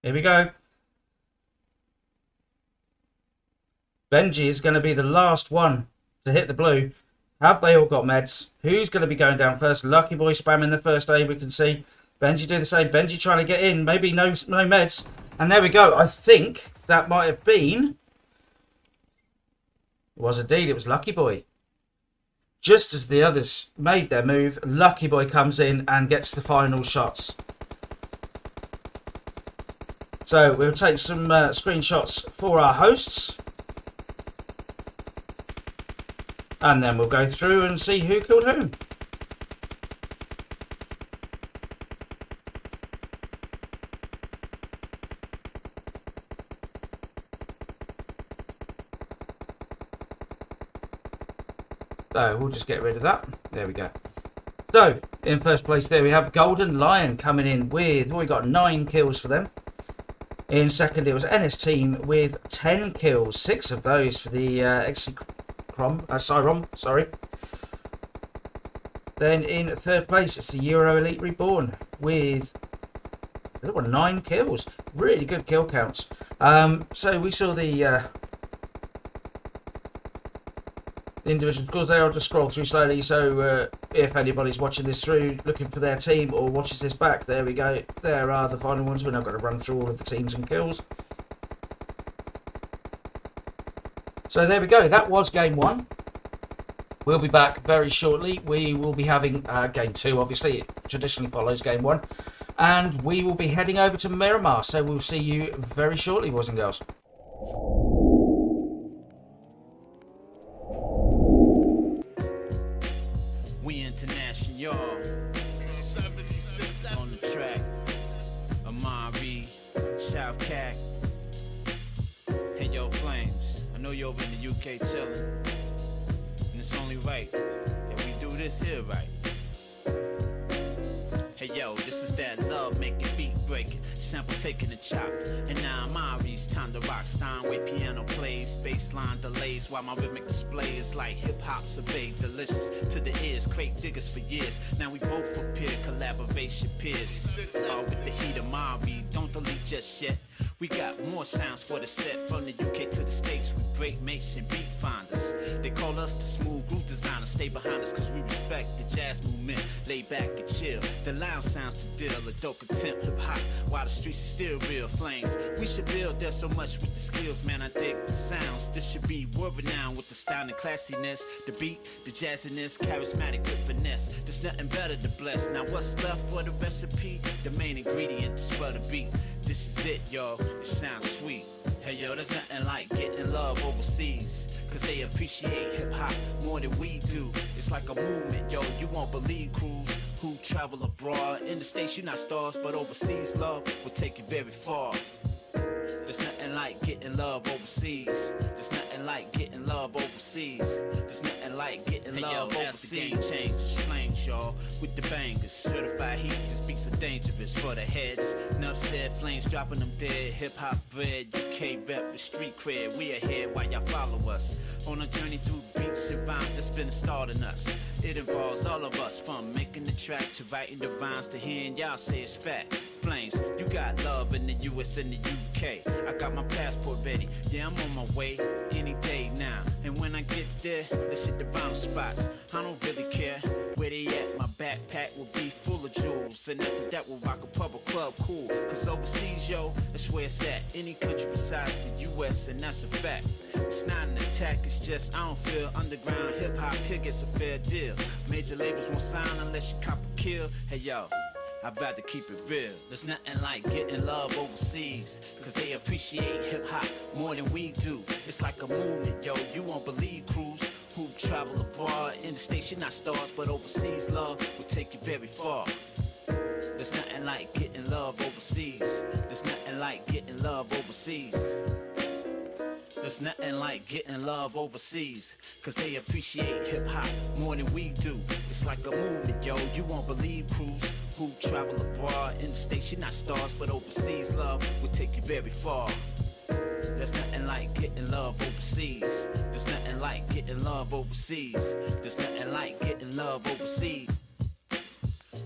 Here we go. Benji is going to be the last one to hit the blue. Have they all got meds? Who's going to be going down first? Lucky Boy spamming the first aid, we can see. Benji do the same. Benji trying to get in. Maybe no meds. And there we go. I think that might have been... It was indeed. It was Lucky Boy. Just as the others made their move, Lucky Boy comes in and gets the final shots. So we'll take some screenshots for our hosts. And then we'll go through and see who killed whom. So we'll just get rid of that. There we go. So in first place there we have Golden Lion coming in with, well, we got 9 kills for them. In second it was NS Team with 10 kills, 6 of those for the SCRIMS, sorry. Then in third place it's the Euro Elite Reborn with 9 kills. Really good kill counts. So we saw the individual scores there. I'll just scroll through slowly, so if anybody's watching this through looking for their team or watches this back, there we go. There are the final ones. We're not going to run through all of the teams and kills. So there we go. That was game 1. We'll be back very shortly. We will be having game 2, obviously. It traditionally follows game 1. And we will be heading over to Miramar. So we'll see you very shortly, boys and girls. We international, on the track. Amari, South Cac. Hey yo, Flames. I know you're over in the UK chilling, and it's only right that we do this here right. Hey yo, this is that love making beat breaking, sample taking and chopped. And now Amari's time to rock. Steinway piano plays, bassline delays, while my rhythmic display is like hip hop's a big delicious to the ears. Crate diggers for years. Now we both appear collaboration peers. All with the heat of Amari, don't delete just yet. We got more sounds for the set. From the UK to the States, we break mates and beat finders. They call us the smooth groove designers. Stay behind us cause we respect the jazz movement. Lay back and chill. The lounge sounds to deal. A dope contempt hip hop while the streets are still real flames. We should build there so much with the skills, man. I dig the sounds. This should be world renowned with the style and classiness. The beat, the jazziness, charismatic with finesse. There's nothing better to bless. Now what's left for the recipe? The main ingredient to spell the beat. This is it, yo. It sounds sweet. Hey, yo, there's nothing like getting love overseas. Cause they appreciate hip-hop more than we do. It's like a movement, yo. You won't believe crews who travel abroad. In the States, you're not stars, but overseas love will take you very far. There's nothing like getting love overseas. There's nothing like getting love overseas. There's nothing like getting love overseas. The game change, explains y'all with the bangers. Certified heat just beats are dangerous for the heads. Enough said, flames dropping them dead. Hip hop bread, UK rep with street cred. We are here while y'all follow us on a journey through beats and rhymes that's been starting us. It involves all of us, from making the track to writing the rhymes to hearing y'all say it's fact. Flames, you got love in the US and the UK. I got my passport ready, yeah, I'm on my way any day now. And when I get there, let's hit the round spots. I don't really care where they at. My backpack will be full of jewels, and after that we'll rock a pub or club cool. Cause overseas, yo, that's where it's at. Any country besides the US, and that's a fact. It's not an attack, it's just I don't feel underground hip-hop here gets a fair deal. Major labels won't sign unless you cop a kill. Hey yo, I'd rather keep it real. There's nothing like getting love overseas, cause they appreciate hip-hop more than we do. It's like a movement, yo, you won't believe crews who travel abroad. In the States, you're not stars, but overseas love will take you very far. There's nothing like getting love overseas. There's nothing like getting love overseas. There's nothing like getting love overseas, cause they appreciate hip-hop more than we do. It's like a movement, yo, you won't believe crews who travel abroad. In the States, you're not stars, but overseas love will take you very far. There's nothing like getting love overseas. There's nothing like getting love overseas. There's nothing like getting love overseas.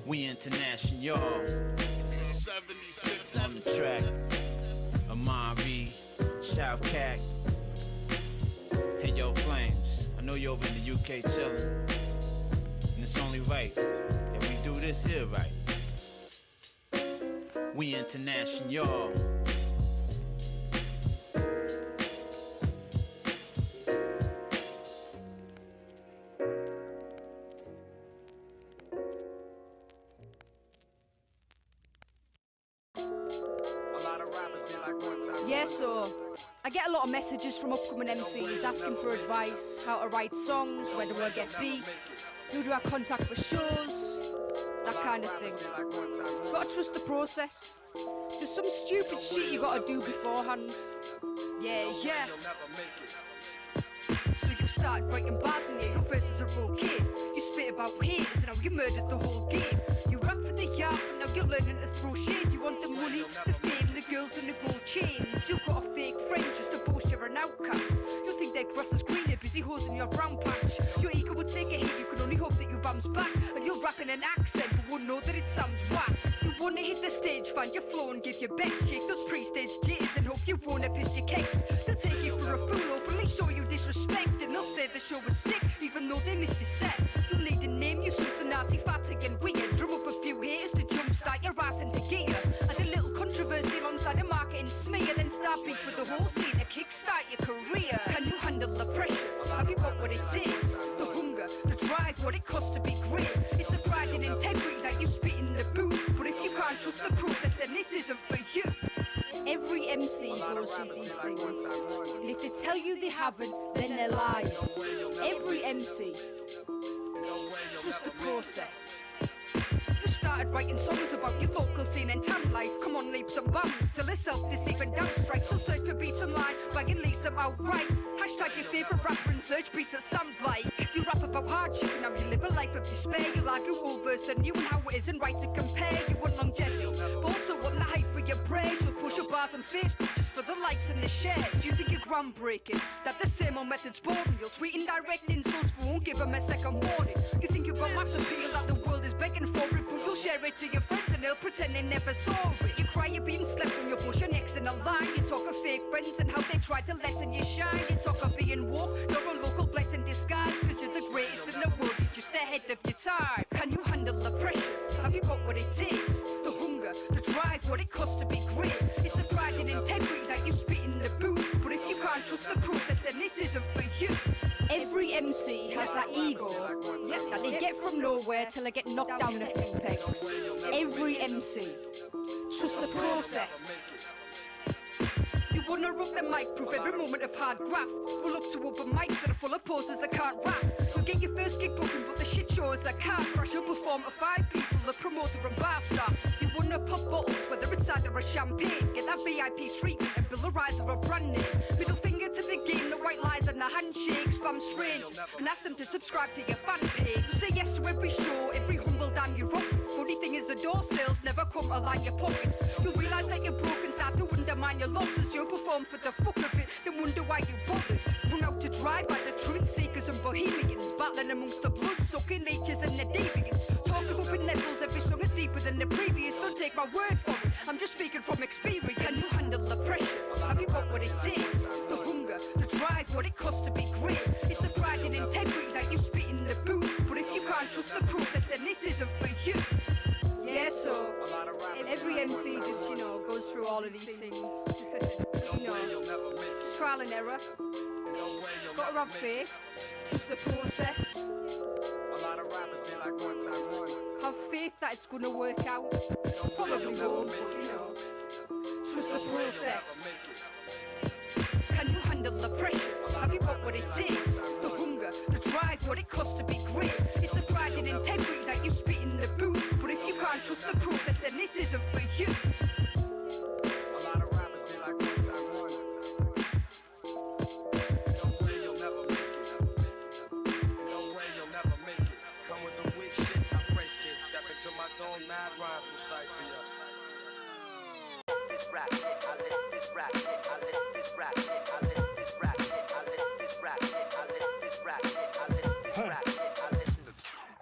We international, y'all. 76 on the track. Amari, South Cac. Hey yo, Flames, I know you're over in the UK chillin', and it's only right that we do this here right. We international, y'all. Yeah, so I get a lot of messages from upcoming MCs asking for advice, how to write songs, where do I get beats, who do I contact for shows, that kind of thing. Gotta trust the process. There's some stupid shit you gotta do beforehand. Yeah. So you start writing bars and yeah, your verses are okay. You spit about haters and how you murdered the whole game. You rap for the yard and now you're learning to throw shade. You want the money, the fame, the girls and the gold chains. You've got a fake friend just to boast you're an outcast. You think their grass is greener, busy hosing your brown patch. Your ego would take a hit, you can only hope that you bounce back. And you'll rap in an accent but won't know that it sounds whack. You wanna hit the stage, find your flow and give your best. Shake those pre-stage jitters and hope you wanna piss your cakes. They'll take you for a fool, openly show you disrespect. And they'll say the show was sick, even though they missed your set. You'll need to name you something arty-fatty and weird. Drum up a few haters to jumpstart your ass into gear. Add a little controversy alongside a marketing smear. Then start beef with the whole scene to kickstart your career. Can you handle the pressure? Have you got what it takes? The hunger, the drive, what it costs to be great. It's the pride and integrity that you spit in the booth. But if you can't trust the process, then this isn't for you. Every MC goes through these things, and if they tell you they haven't, then they're lying. Every MC, trust the process. You started writing songs about your local scene and town life. Come on, leaps and bounds till a self-deceiving down strike. So search for beats online, bag and leave them outright. Hashtag your favourite rapper and search beats that sound like. You rap about hardship and how you live a life of despair. You argue old verse and new and how it isn't right to compare. You want longevity, but also want the hype for your praise. You'll push your bars on Facebook just for the likes and the shares. You think you're groundbreaking, that the same old method's boring. You'll tweet indirect insults but won't give them a second warning. You think you've got mass appeal that the world is begging for it, but you'll share it to your friends and they'll pretend they never saw it. You cry you're being slept when you push your next in the line. You talk of fake friends and how they try to lessen your shine. You talk of being woke, you're a local blessing disguise. Cause you're the greatest in the world, you're just ahead of your time. Can you handle the pressure? Have you got what it takes? The hunger, the drive, what it costs to be great. It's the pride and integrity that you spit in the booth. But if you can't trust the process, then this isn't for you. Every MC has that ego that they get from nowhere till they get knocked down a few pegs. Every MC, trust the process. You wanna rock the mic, prove every moment of hard graft. Roll up to open mics that are full of poses that can't rap. You'll get your first gig booking, but the shit show is a car crash. You'll perform to 5 people, the promoter and bar staff. You wanna pop bottles, whether it's cider or champagne. Get that VIP treatment and build a rise of a brand name. Middle finger to the game, the white lies and the handshake. Spam strangers and ask them to subscribe to your fan page. You say yes to every show, every humble damn you rock. Funny thing is the door sales never come to line your pockets. You'll realise that you're broken, start to undermine your losses. You'll perform for the fuck of it, then wonder why you bothered. Run out to drive by the truth seekers and bohemians, battling amongst the blood-sucking natures and the deviants. Talking up in levels, every song is deeper than the previous. Don't take my word for it, I'm just speaking from experience. Can you handle the pressure? Have you got what it takes? The hunger, the drive, what it costs to be great. It's the pride and integrity that you spit in the boot. But if you can't trust the process, then this isn't for you. Yeah, so every MC just, goes through all of these things. Trial and error. Gotta have faith. Trust the process. Have faith that it's gonna work out. Probably won't, but trust the process. Can you handle the pressure? Have you got what it takes? The hunger, the drive, what it costs to be great. It's the pride and integrity that you spit in the boot. But if you can't trust the process, then this isn't for you.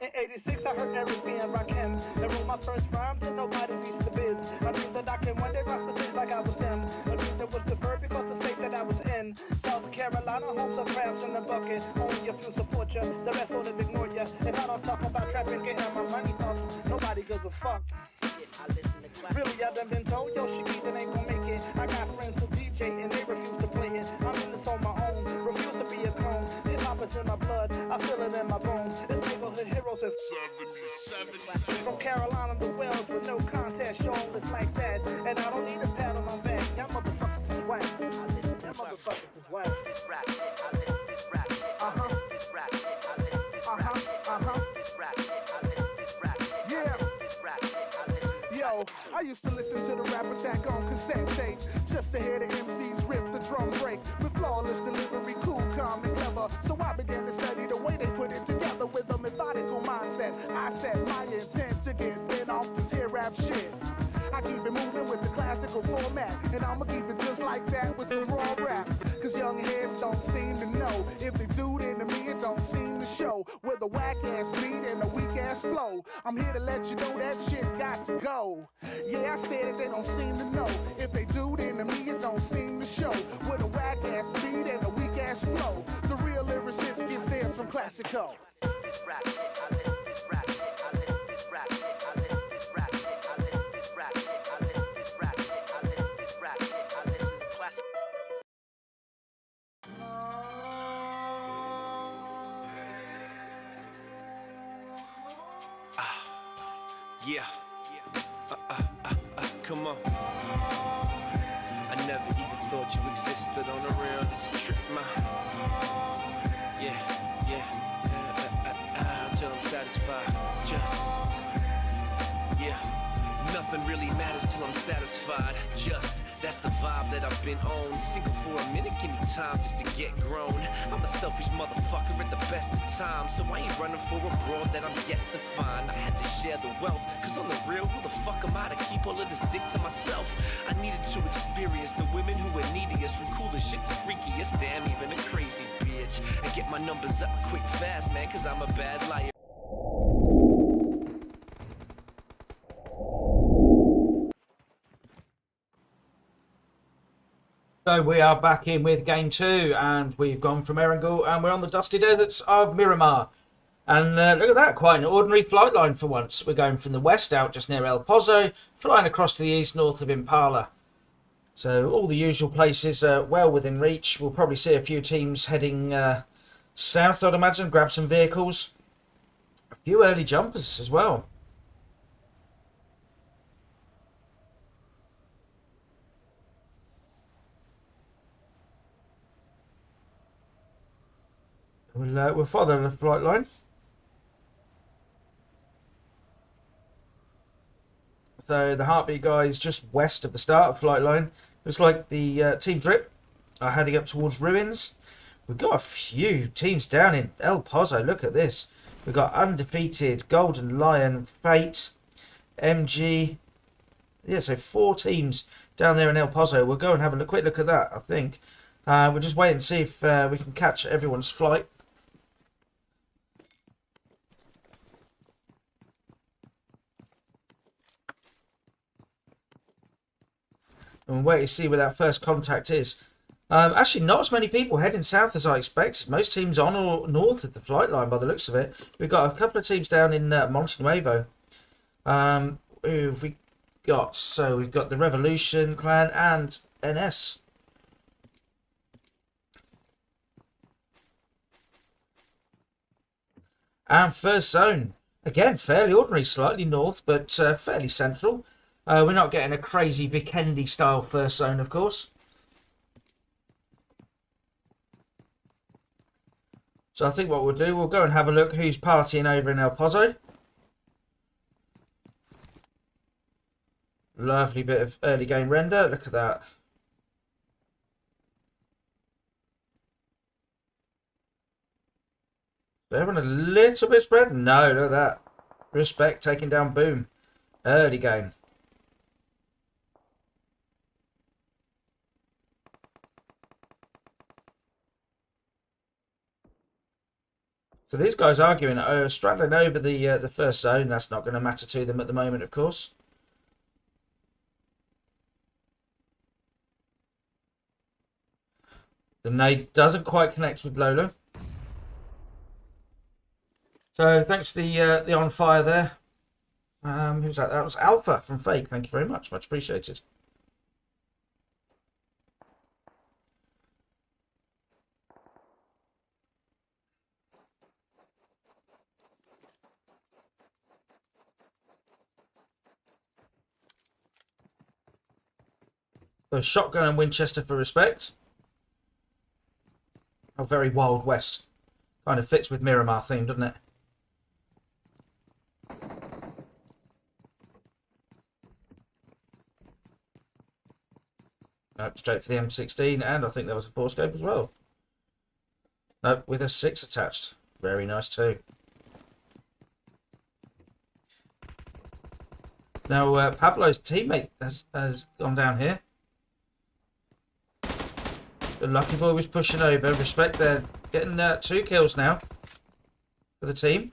In 86, I heard Eric being Rakim and wrote my first rhyme till nobody reached the biz. I knew that I can one day rock the stage like I was them. I knew that was deferred because the state that I was in, South Carolina, homes of crabs in the bucket. Only a few support you, the rest will ignore you. If I don't talk about trapping, getting my money talk, nobody gives a fuck. Really, I done been told, yo, Shakita ain't gon' make it. I got friends who DJ and they refuse to play it. I'm in this on my own, refuse to be a clone. Hip hop is in my blood, I feel it in my bones. It's neighborhood heroes in 77. From Carolina to Wells with no contest, y'all, it's like that. And I don't need a pat on my back, y'all motherfuckers is whack. Y'all motherfuckers is whack. This rap shit, I live this rap shit, I live this rap shit, I live this rap shit, I live this rap shit, I live this rap shit, I live this rap shit, I live. Yo, I used to listen to the Rap Attack on cassette tape, just to hear the MCs rip the drum break, with flawless delivery, cool, calm, and clever. So I began to study the way they put it together with a methodical mindset. I set my intent to get bent off this here rap shit. I keep it moving with the classical format, and I'ma keep it just like that with some raw rap. Cause young heads don't seem to know. If they do, then to me it don't seem to show. With a whack ass beat and a weak ass flow, I'm here to let you know that shit got to go. Yeah, I said it, they don't seem to know. If they do, then to me it don't seem to show. With a whack ass beat and a weak ass flow, the real lyricist gets theirs from Classico. This rap shit, I live this rap shit, I live this rap shit, I live this rap shit, I live this rap shit, I live this rap shit, I live this rap shit, I listen to classic. Yeah. Come on. I never even thought you existed on the real. This is a trip, man. Until I'm satisfied. Nothing really matters till I'm satisfied. That's the vibe that I've been on. Single for a minute, give me time just to get grown. I'm a selfish motherfucker at the best of times, so I ain't running for a broad that I'm yet to find. I had to share the wealth, cause on the real, who the fuck am I to keep all of this dick to myself? I needed to experience the women who were neediest, from coolest shit to freakiest, damn, even a crazy bitch. And get my numbers up quick fast, man, cause I'm a bad liar. So we are back in with game 2, and we've gone from Erangel and we're on the dusty deserts of Miramar. And look at that, quite an ordinary flight line for once. We're going from the west out just near El Pozo, flying across to the east north of Impala. So all the usual places are well within reach. We'll probably see a few teams heading south, I'd imagine, grab some vehicles. A few early jumpers as well. We'll follow the flight line. So the heartbeat guy is just west of the start of flight line. Looks like the Team Drip are heading up towards ruins. We've got a few teams down in El Pozo. Look at this. We've got Undefeated, Golden Lion, Fate, MG. Yeah, so 4 teams down there in El Pozo. We'll go and have a quick look at that, I think. We'll just wait and see if we can catch everyone's flight. And we'll wait to see where that first contact is. Actually, not as many people heading south as I expected. Most teams on or north of the flight line by the looks of it. We've got a couple of teams down in Monte Nuevo. Who have we got? So we've got the Revolution Clan and NS. And first zone. Again, fairly ordinary, slightly north, but fairly central. We're not getting a crazy Vikendi style first zone, of course. So I think what we'll do, we'll go and have a look who's partying over in El Pozo. Lovely bit of early game render. Look at that. Everyone a little bit spread? No, look at that. Respect taking down Boom. Early game. So these guys arguing, straddling over the first zone. That's not going to matter to them at the moment, of course. The nade doesn't quite connect with Lola. So thanks for the on fire there. Who's that? That was Alpha from Fake. Thank you very much. Much appreciated. So shotgun and Winchester for respect. Oh, very Wild West. Kind of fits with Miramar theme, doesn't it? Nope, straight for the M16, and I think there was a 4-scope as well. Nope, with a 6 attached. Very nice too. Now, Pablo's teammate has gone down here. The lucky boy was pushing over. Respect, they're getting 2 kills now for the team.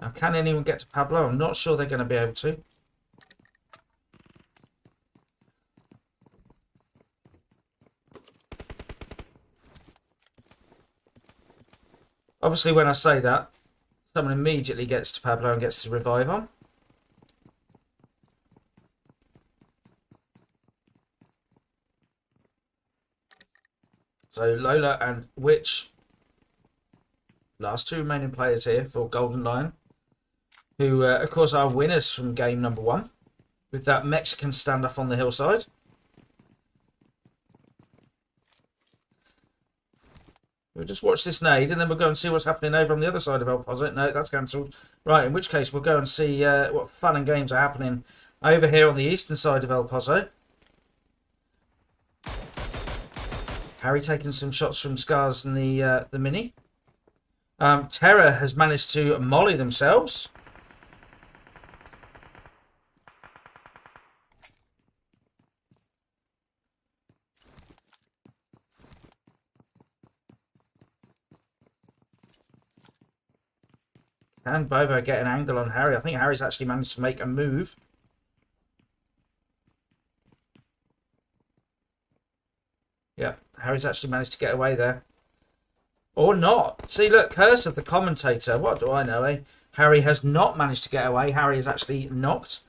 Now, can anyone get to Pablo? I'm not sure they're going to be able to. Obviously, when I say that, someone immediately gets to Pablo and gets to revive on. So Lola and Witch, last 2 remaining players here for Golden Lion, who of course are winners from game number 1 with that Mexican standoff on the hillside. We'll just watch this nade and then we'll go and see what's happening over on the other side of El Pozo. No, that's cancelled. Right, in which case we'll go and see what fun and games are happening over here on the eastern side of El Pozo. Harry taking some shots from Scars and the Mini. Terra has managed to molly themselves. And Bobo get an angle on Harry. I think Harry's actually managed to make a move. Yep, Harry's actually managed to get away there. Or not. See, look, curse of the commentator. What do I know, eh? Harry has not managed to get away. Harry is actually knocked.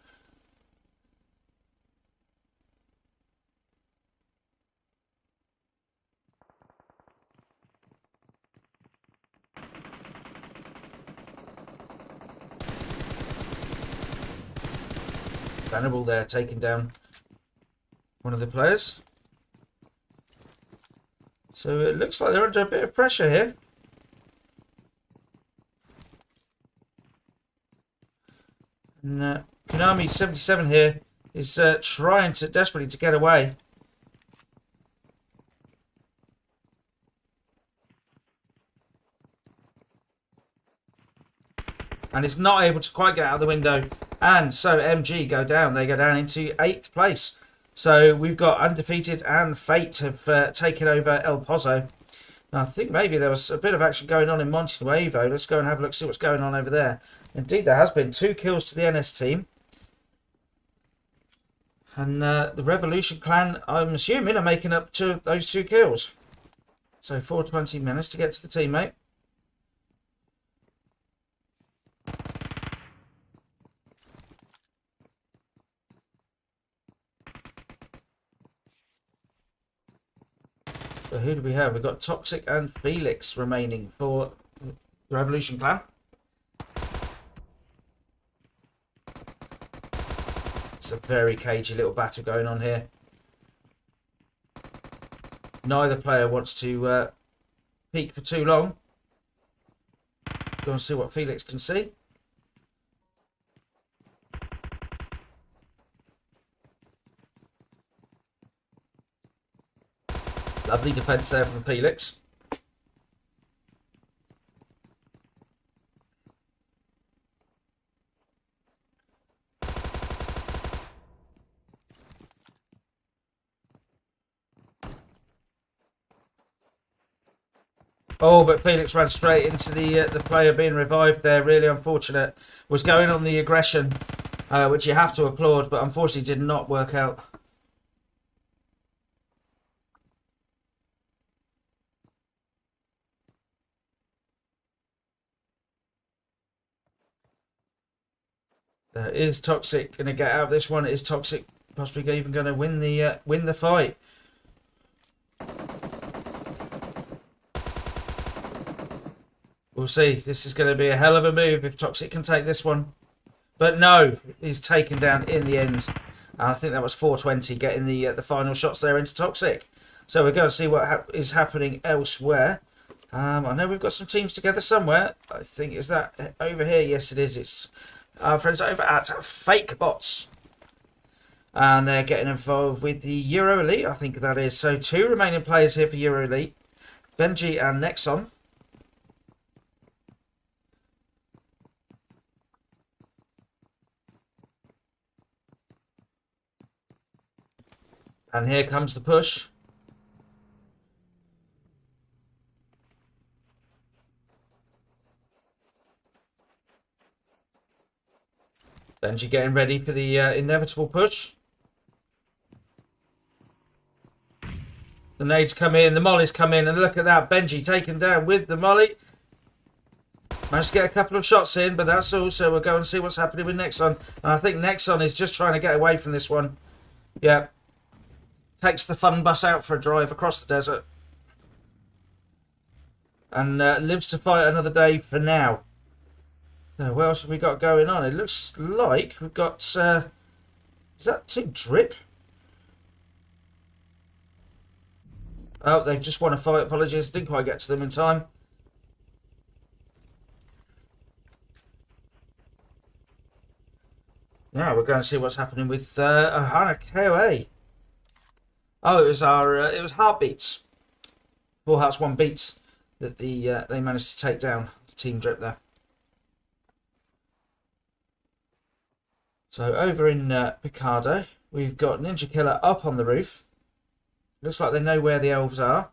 Venable there, taken down. one of the players. So it looks like they're under a bit of pressure here. And Konami 77 here is trying to desperately to get away. And is not able to quite get out of the window. And so MG go down. They go down into 8th place. So we've got Undefeated and Fate have taken over El Pozo. Now, I think maybe there was a bit of action going on in Monte Nuevo. Let's go and have a look, see what's going on over there. Indeed, there has been 2 kills to the NS team. And the Revolution clan, I'm assuming, are making up to those 2 kills. So 420 minutes to get to the teammate. So who do we have? We've got Toxic and Felix remaining for the Revolution clan. It's a very cagey little battle going on here. Neither player wants to peek for too long. Go and see what Felix can see. Lovely defence there from Felix. Oh, but Felix ran straight into the player being revived there. Really unfortunate. Was going on the aggression, which you have to applaud, but unfortunately did not work out. Is Toxic going to get out of this one? Is Toxic possibly even going to win the fight? We'll see. This is going to be a hell of a move if Toxic can take this one. But no, he's taken down in the end. And I think that was 420 getting the final shots there into Toxic. So we're going to see what is happening elsewhere. I know we've got some teams together somewhere. I think, is that over here? Yes, it is. It's our friends over at Fake Bots. And they're getting involved with the Euro Elite, I think that is. So 2 remaining players here for Euro Elite. Benji and Nexon. And here comes the push. Benji getting ready for the inevitable push. The nades come in, the mollies come in, and look at that. Benji taken down with the molly. Managed to get a couple of shots in, but that's all. So we'll go and see what's happening with Nexon. And I think Nexon is just trying to get away from this one. Yeah. Takes the fun bus out for a drive across the desert. And lives to fight another day for now. So what else have we got going on? It looks like we've got... is that Team Drip? Oh, they've just won a fight. Apologies, didn't quite get to them in time. Now we're going to see what's happening with Ohana KOA. Oh, it was it was Heartbeats. 4 Hearts 1 Beats that they managed to take down Team Drip there. So over in Picardo, we've got Ninja Killer up on the roof. Looks like they know where the elves are.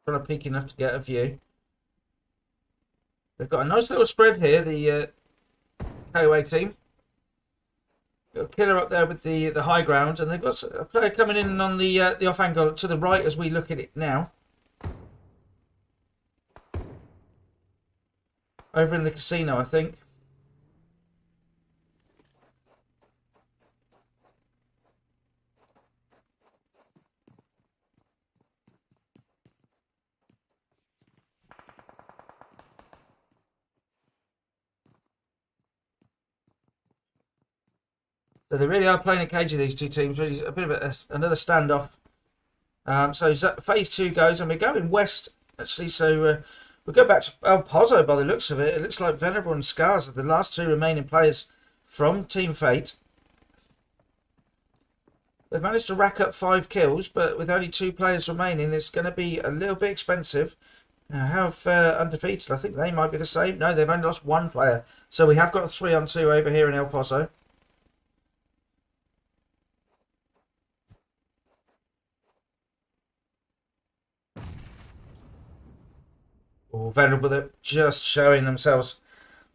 Trying to peek enough to get a view. They've got a nice little spread here, the KOA team. Got a killer up there with the high ground, and they've got a player coming in on the off angle to the right as we look at it now. over in the casino, I think. So they really are playing a cage of these two teams. Really a bit of another standoff. So phase 2 goes, and we're going west, actually. So we'll go back to El Pozo by the looks of it. It looks like Venerable and Scars are the last two remaining players from Team Fate. They've managed to rack up 5 kills, but with only 2 players remaining, it's going to be a little bit expensive. Now, how undefeated? I think they might be the same. No, they've only lost 1 player. So we have got a 3-on-2 over here in El Pozo. Oh, Venerable, they're just showing themselves,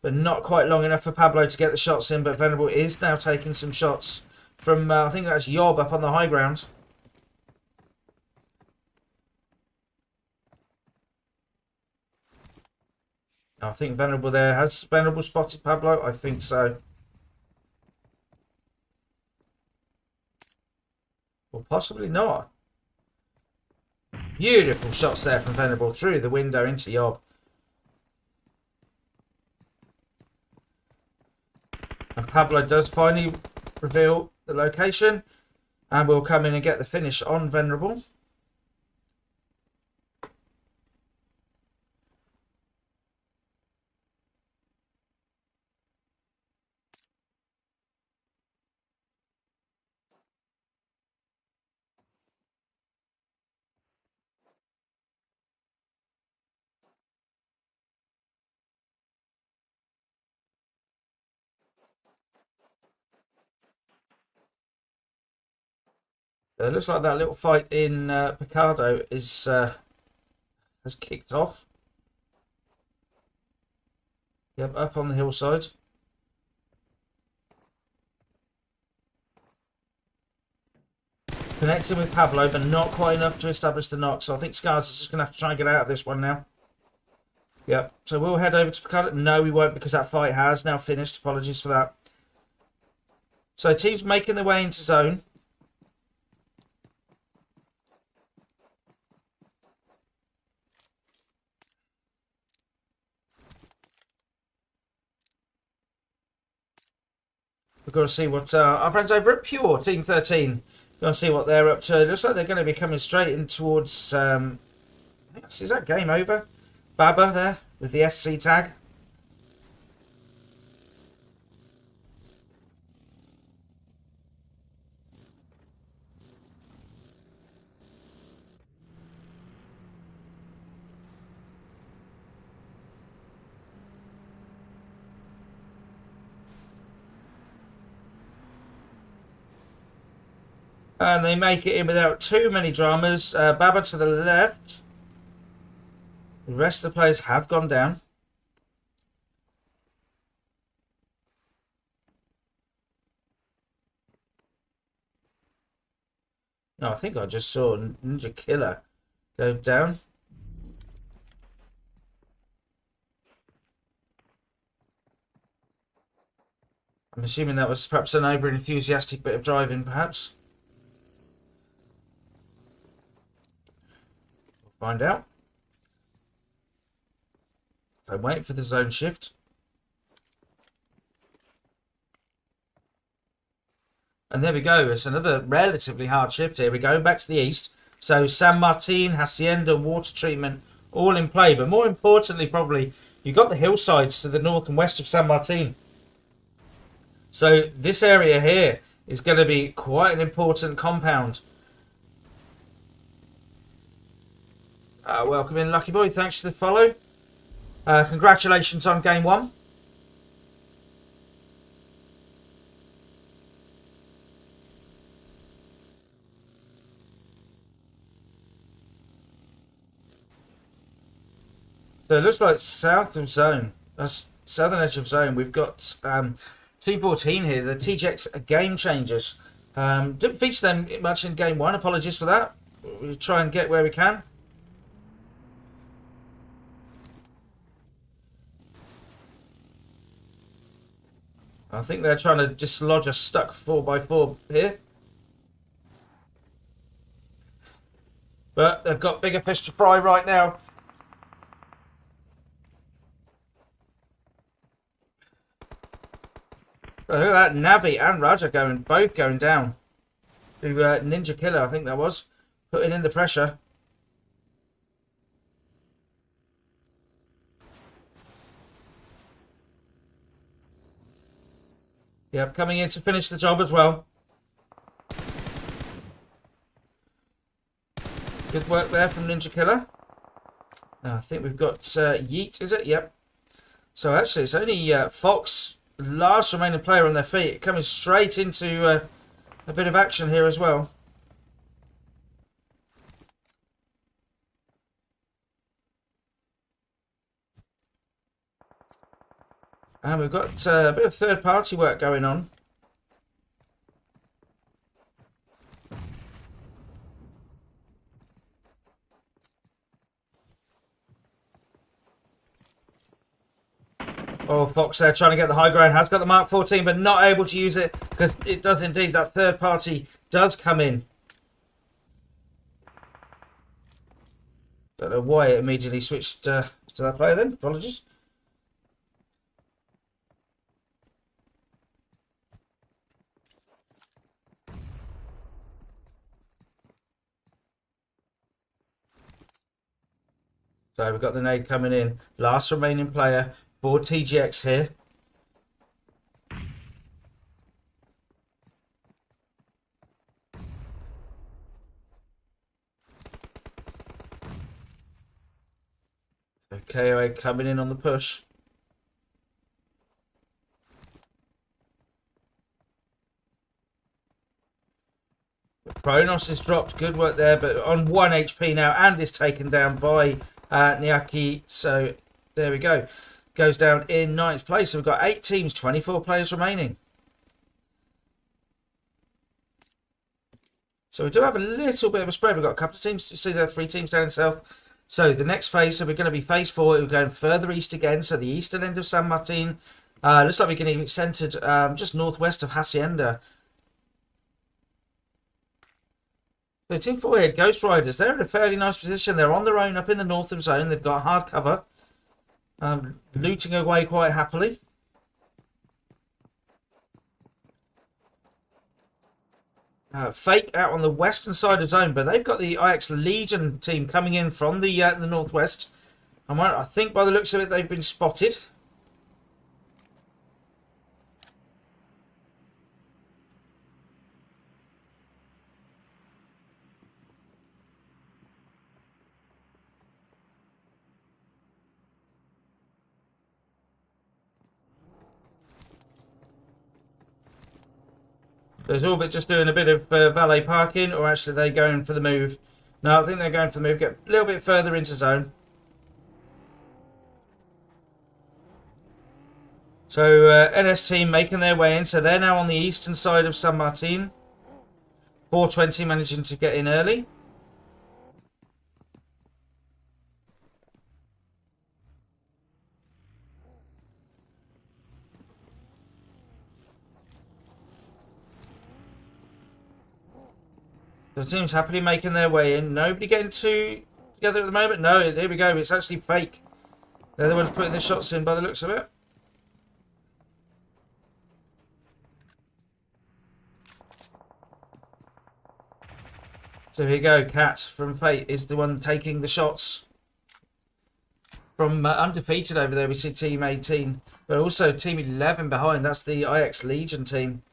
but not quite long enough for Pablo to get the shots in. But Venerable is now taking some shots from, I think that's Yob up on the high ground. I think Venerable there. Has Venerable spotted Pablo? I think so. Or possibly not. Beautiful shots there from Venerable through the window into Yob. And Pablo does finally reveal the location and will come in and get the finish on Venerable. It looks like that little fight in Picardo is has kicked off. Yep, up on the hillside. Connecting with Pablo, but not quite enough to establish the knock. So I think Scars is just going to have to try and get out of this one now. Yep, so we'll head over to Picardo. No, we won't, because that fight has now finished. Apologies for that. So teams making their way into zone. We've got to see what our friends over at Pure, Team 13, going to see what they're up to. It looks like they're going to be coming straight in towards... is that game over? Baba there with the SC tag. And they make it in without too many dramas. Baba to the left. The rest of the players have gone down. No, I think I just saw Ninja Killer go down. I'm assuming that was perhaps an over-enthusiastic bit of driving, perhaps. We'll find out. So I'm waiting for the zone shift. And there we go. It's another relatively hard shift here. We're going back to the east. So San Martin, Hacienda, water treatment, all in play. But more importantly, probably, you've got the hillsides to the north and west of San Martin. So this area here is going to be quite an important compound. Welcome in, Lucky Boy. Thanks for the follow. Congratulations on game 1. So it looks like south of zone, southern edge of zone, we've got Team 14 here, the TJX Game Changers. Didn't feature them much in game 1, apologies for that. We'll try and get where we can. I think they're trying to dislodge a stuck 4x4 here. But they've got bigger fish to fry right now. So look at that, Navi and Raja both going down. To Ninja Killer, I think that was. Putting in the pressure. Yep, coming in to finish the job as well. Good work there from Ninja Killer. I think we've got Yeet, is it? Yep. So actually, it's only Fox, last remaining player on their feet, coming straight into a bit of action here as well. And we've got a bit of third-party work going on. Oh, Fox there trying to get the high ground. Has got the Mark 14, but not able to use it because it does indeed. That third party does come in. Don't know why it immediately switched to that player then. Apologies. So we've got the nade coming in. Last remaining player for TGX here. So KOA coming in on the push. Kronos is dropped. Good work there, but on 1 HP now and is taken down by Niaki. So there we go. Goes down in 9th place. So we've got 8 teams, 24 players remaining. So we do have a little bit of a spread. We've got a couple of teams. You see there, 3 teams down in south. So the next phase, so we're going to be phase 4. We're going further east again. So the eastern end of San Martin. Looks like we're getting it centered just northwest of Hacienda. So Team 4 here, Ghost Riders, they're in a fairly nice position. They're on their own up in the north of zone. They've got hard cover. Looting away quite happily. Fake out on the western side of zone, but they've got the IX Legion team coming in from the northwest. I think by the looks of it, they've been spotted. There's Orbit just doing a bit of valet parking, or actually they're going for the move. No, I think they're going for the move. Get a little bit further into zone. So NS team making their way in. So they're now on the eastern side of San Martin. 420 managing to get in early. The team's happily making their way in. Nobody getting together at the moment. No, here we go. It's actually fake. They're the ones putting the shots in by the looks of it. So here you go. Cat from Fate is the one taking the shots. From undefeated over there, we see Team 18. But also Team 11 behind. That's the IX Legion team.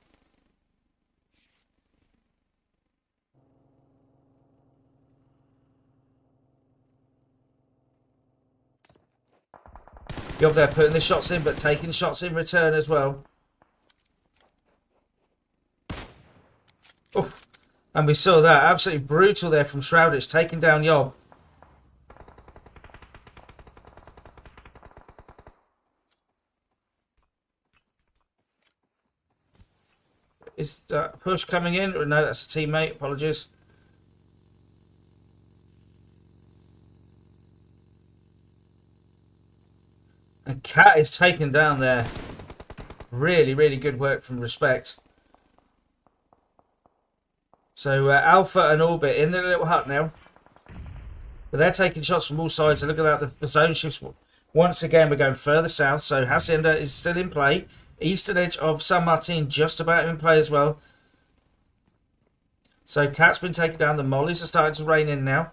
You're there putting the shots in, but taking shots in return as well. Oh, and we saw that. Absolutely brutal there from Shroudage, taking down Yob. Is that push coming in? Or no, that's a teammate. Apologies. And Cat is taken down there. Really, really good work from Respect. So Alpha and Orbit in their little hut now. But they're taking shots from all sides. And look at that, the zone shifts. Once again, we're going further south. So Hacienda is still in play. Eastern edge of San Martin just about in play as well. So Cat's been taken down. The mollies are starting to rain in now.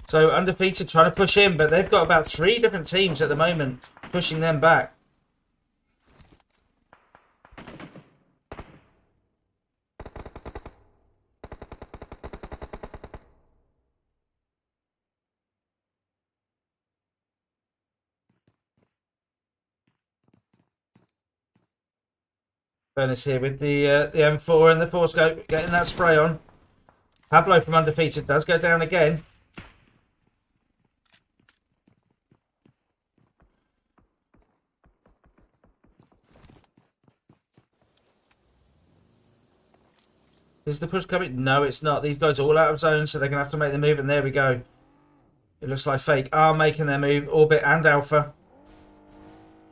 So Undefeated trying to push in, but they've got about 3 different teams at the moment pushing them back. Furnace here with the M4 and the 4-scope, getting that spray on. Pablo from Undefeated does go down again. Is the push coming? No, it's not. These guys are all out of zone, so they're going to have to make the move, and there we go. It looks like Fake are making their move. Orbit and Alpha.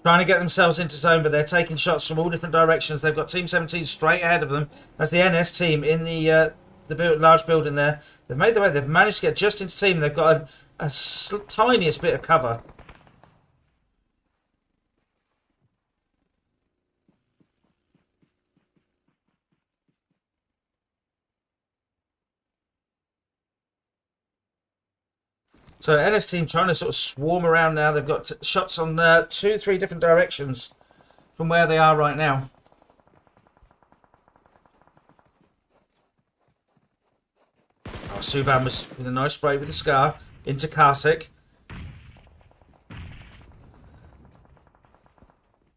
Trying to get themselves into zone, but they're taking shots from all different directions. They've got Team 17 straight ahead of them. That's the NS team in the large building there. They've made their way. They've managed to get just into team. They've got a tiniest bit of cover. So NS team trying to sort of swarm around now. They've got shots on 2-3 different directions from where they are right now. Oh, Subban was with a nice spray with the Scar into Karsik.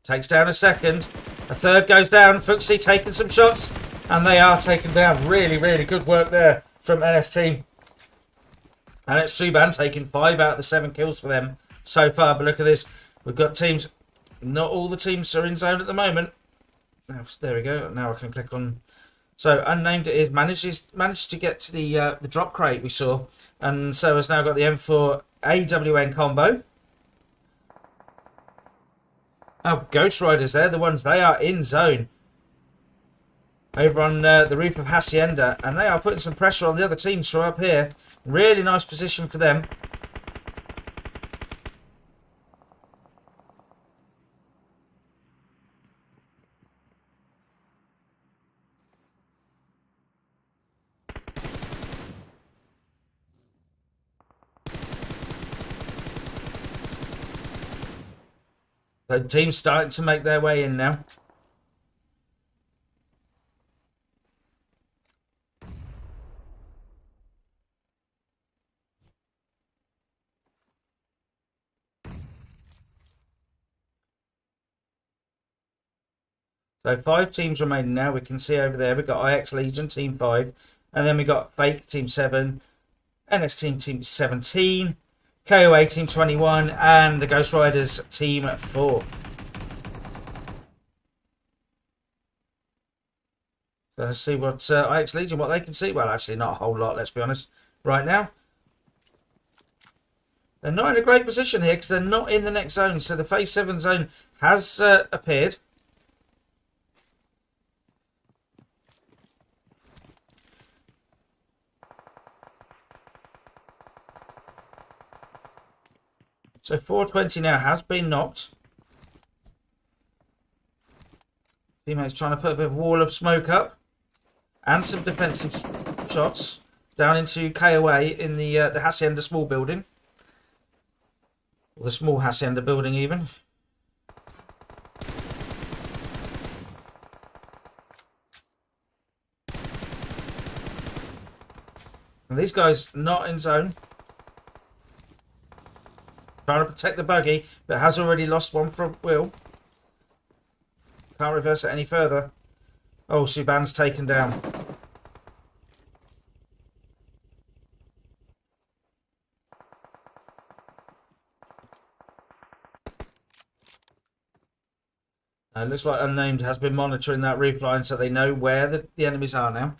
Takes down a second. A third goes down. Fuxi taking some shots. And they are taken down. Really, really good work there from NS team. And it's Subban taking 5 out of the 7 kills for them so far. But look at this. We've got teams. Not all the teams are in zone at the moment. Now, there we go. Now I can click on. So Unnamed it is managed to get to the drop crate we saw. And so has now got the M4 AWN combo. Oh, Ghost Riders, they're the ones. They are in zone. Over on the roof of Hacienda. And they are putting some pressure on the other teams from up here. Really nice position for them. So teams starting to make their way in now. So 5 teams remaining now. We can see over there we've got IX Legion Team 5. And then we got Fake Team 7. NX Team 17. KOA Team 21. And the Ghost Riders Team 4. So let's see what IX Legion, what they can see. Well, actually not a whole lot, let's be honest, right now. They're not in a great position here because they're not in the next zone. So the Phase 7 zone has appeared. So 420 now has been knocked. Teammates trying to put a bit of wall of smoke up. And some defensive shots down into KOA in the Hacienda small building. Or the small Hacienda building even. And these guys not in zone. Trying to protect the buggy, but has already lost one from Will. Can't reverse it any further. Oh, Subban's taken down. It looks like Unnamed has been monitoring that roof line, so they know where the enemies are now.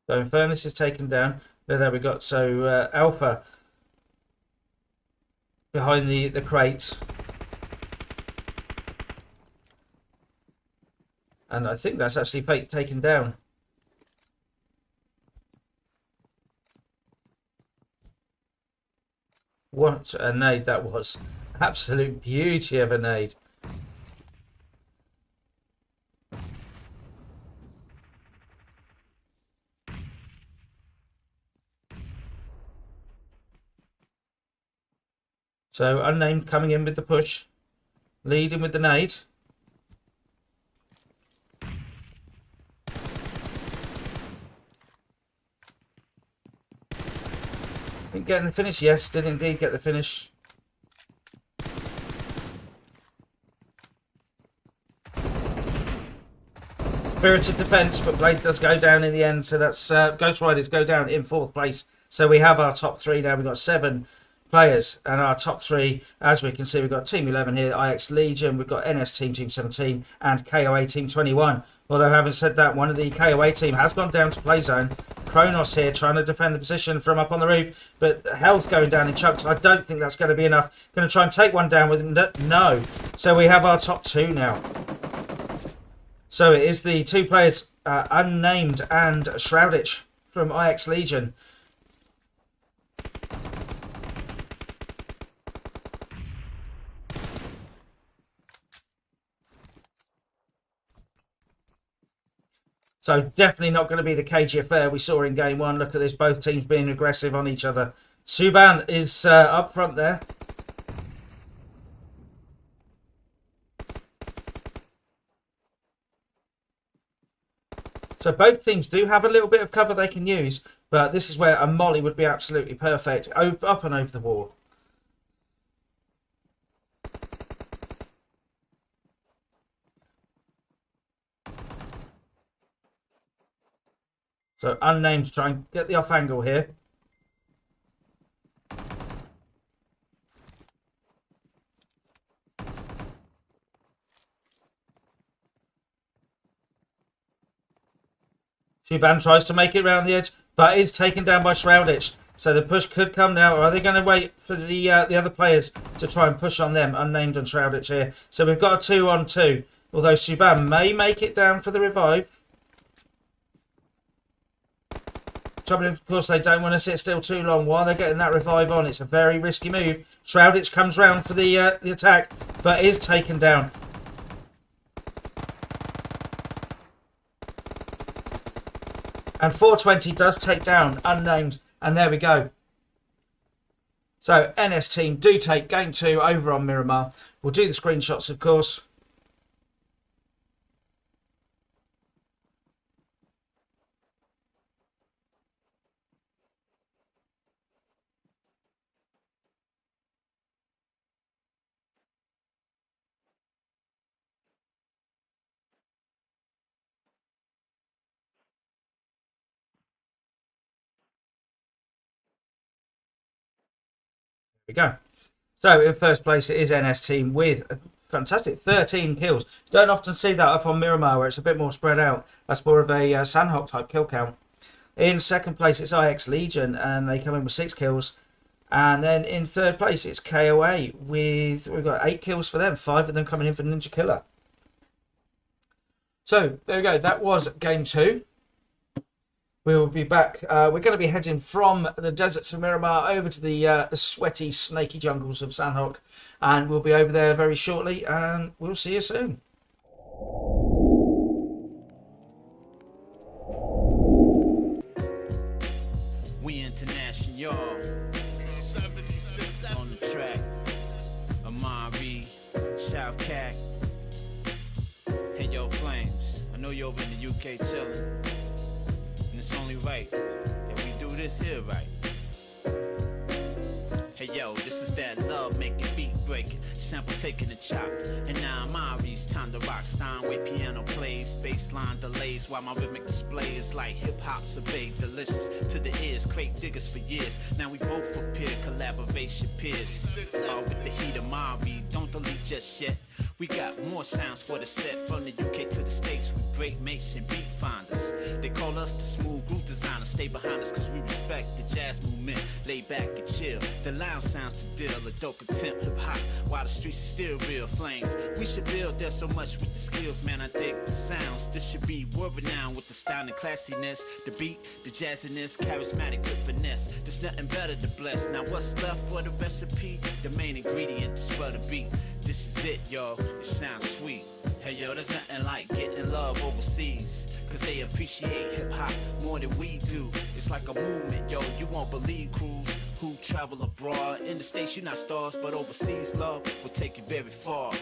So Infernus is taken down. There we got. So Alpha behind the crates. And I think that's actually Fate taken down. What a nade that was. Absolute beauty of a nade. So Unnamed coming in with the push. Leading with the nade. Getting the finish? Yes, did indeed get the finish. Spirited defense, but Blade does go down in the end. So that's Ghost Riders go down in 4th place. So we have our top 3 now. We've got 7 players, and our top 3, as we can see, we've got Team 11 here, IX Legion, we've got NS Team 17, and KOA Team 21. Although, having said that, one of the KOA team has gone down to play zone. Kronos here trying to defend the position from up on the roof, but Hell's going down in chunks. I don't think that's going to be enough. Going to try and take one down with him. No. So we have our top 2 now. So it is the 2 players, Unnamed and Shrouditch from IX Legion. So definitely not going to be the cagey affair we saw in game 1. Look at this, both teams being aggressive on each other. Subban is up front there. So both teams do have a little bit of cover they can use, but this is where a molly would be absolutely perfect. Up and over the wall. So Unnamed to try and get the off angle here. Subban tries to make it around the edge, but is taken down by Shrouditch. So the push could come now, or are they going to wait for the other players to try and push on them? Unnamed and Shrouditch here. So we've got a 2-on-2. Although Subban may make it down for the revive. Trouble, of course, they don't want to sit still too long while they're getting that revive on. It's a very risky move. Shrouditch comes round for the attack, but is taken down. And 420 does take down Unnamed, and there we go. So NS team do take game 2 over on Miramar. We'll do the screenshots, of course. We go. So in first place it is NS team with a fantastic 13 kills. Don't often see that up on Miramar where it's a bit more spread out. That's more of a Sandhawk type kill count. In second place it's IX Legion and they come in with 6 kills. And then in third place it's KOA with, we've got 8 kills for them, 5 of them coming in for Ninja Killer. So there we go, that was game 2. We will be back. We're going to be heading from the deserts of Miramar over to the sweaty, snaky jungles of Sandhawk. And we'll be over there very shortly. And we'll see you soon. We international, on the track. Amari, South Cac. Hey yo, Flames. I know you're over in the UK chilling. And it's only right that we do this here right. Hey yo, this is that love making, beat breaking, sample taking and chopped. And now Amari's time to rock. Steinway piano plays, bassline delays while my rhythmic display is like hip hop's a big delicious to the ears. Crate diggers for years. Now we both appear collaboration peers. With the heat of Mari, don't delete just yet. We got more sounds for the set from the UK to the States. We break mates and beat finders. They call us the smooth groove designers. Stay behind us cause we respect the jazz movement. Lay back and chill. The lounge sounds to deal. Adult contempt, hip hop. While the streets are still real flames. We should build there so much with the skills, man. I dig the sounds. This should be world renowned with the style and classiness. The beat, the jazziness, charismatic with finesse. There's nothing better to bless. Now what's left for the recipe? The main ingredient to spell the beat. This is it, y'all. It sounds sweet. Hey yo, there's nothing like getting love overseas. Cause they appreciate hip hop more than we do. It's like a movement, yo. You won't believe crews who travel abroad. In the States, you're not stars, but overseas love will take you very far.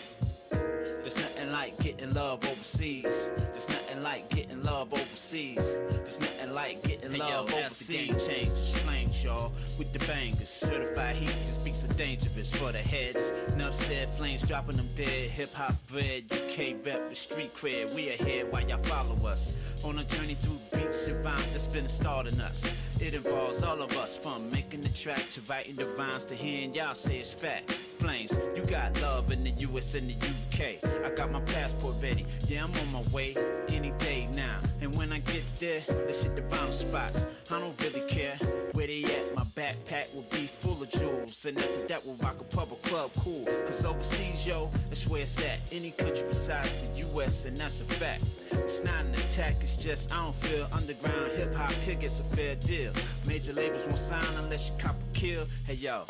There's nothing like getting love overseas. There's nothing like getting love overseas. There's nothing like getting love overseas. The game changes, flames, y'all, with the bangers. Certified heat, these beats are dangerous for the heads. Enough said, flames dropping them dead. Hip hop bread, UK rep with street cred. We ahead while y'all follow us on a journey through beats and rhymes that's been installed in us. It involves all of us, from making the track to writing the rhymes to hearing y'all say it's fact. Flames, you got love in the US and the UK. I got my passport ready, yeah, I'm on my way any day now. And when I get there, let's hit the vinyl spots. I don't really care where they at, my backpack will be full of jewels. And after that, we'll rock a public club, cool. Cause overseas, yo, that's where it's at. Any country besides the US, and that's a fact. It's not an attack, it's just I don't feel underground hip-hop here gets a fair deal. Major labels won't sign unless you cop a kill. Hey, yo,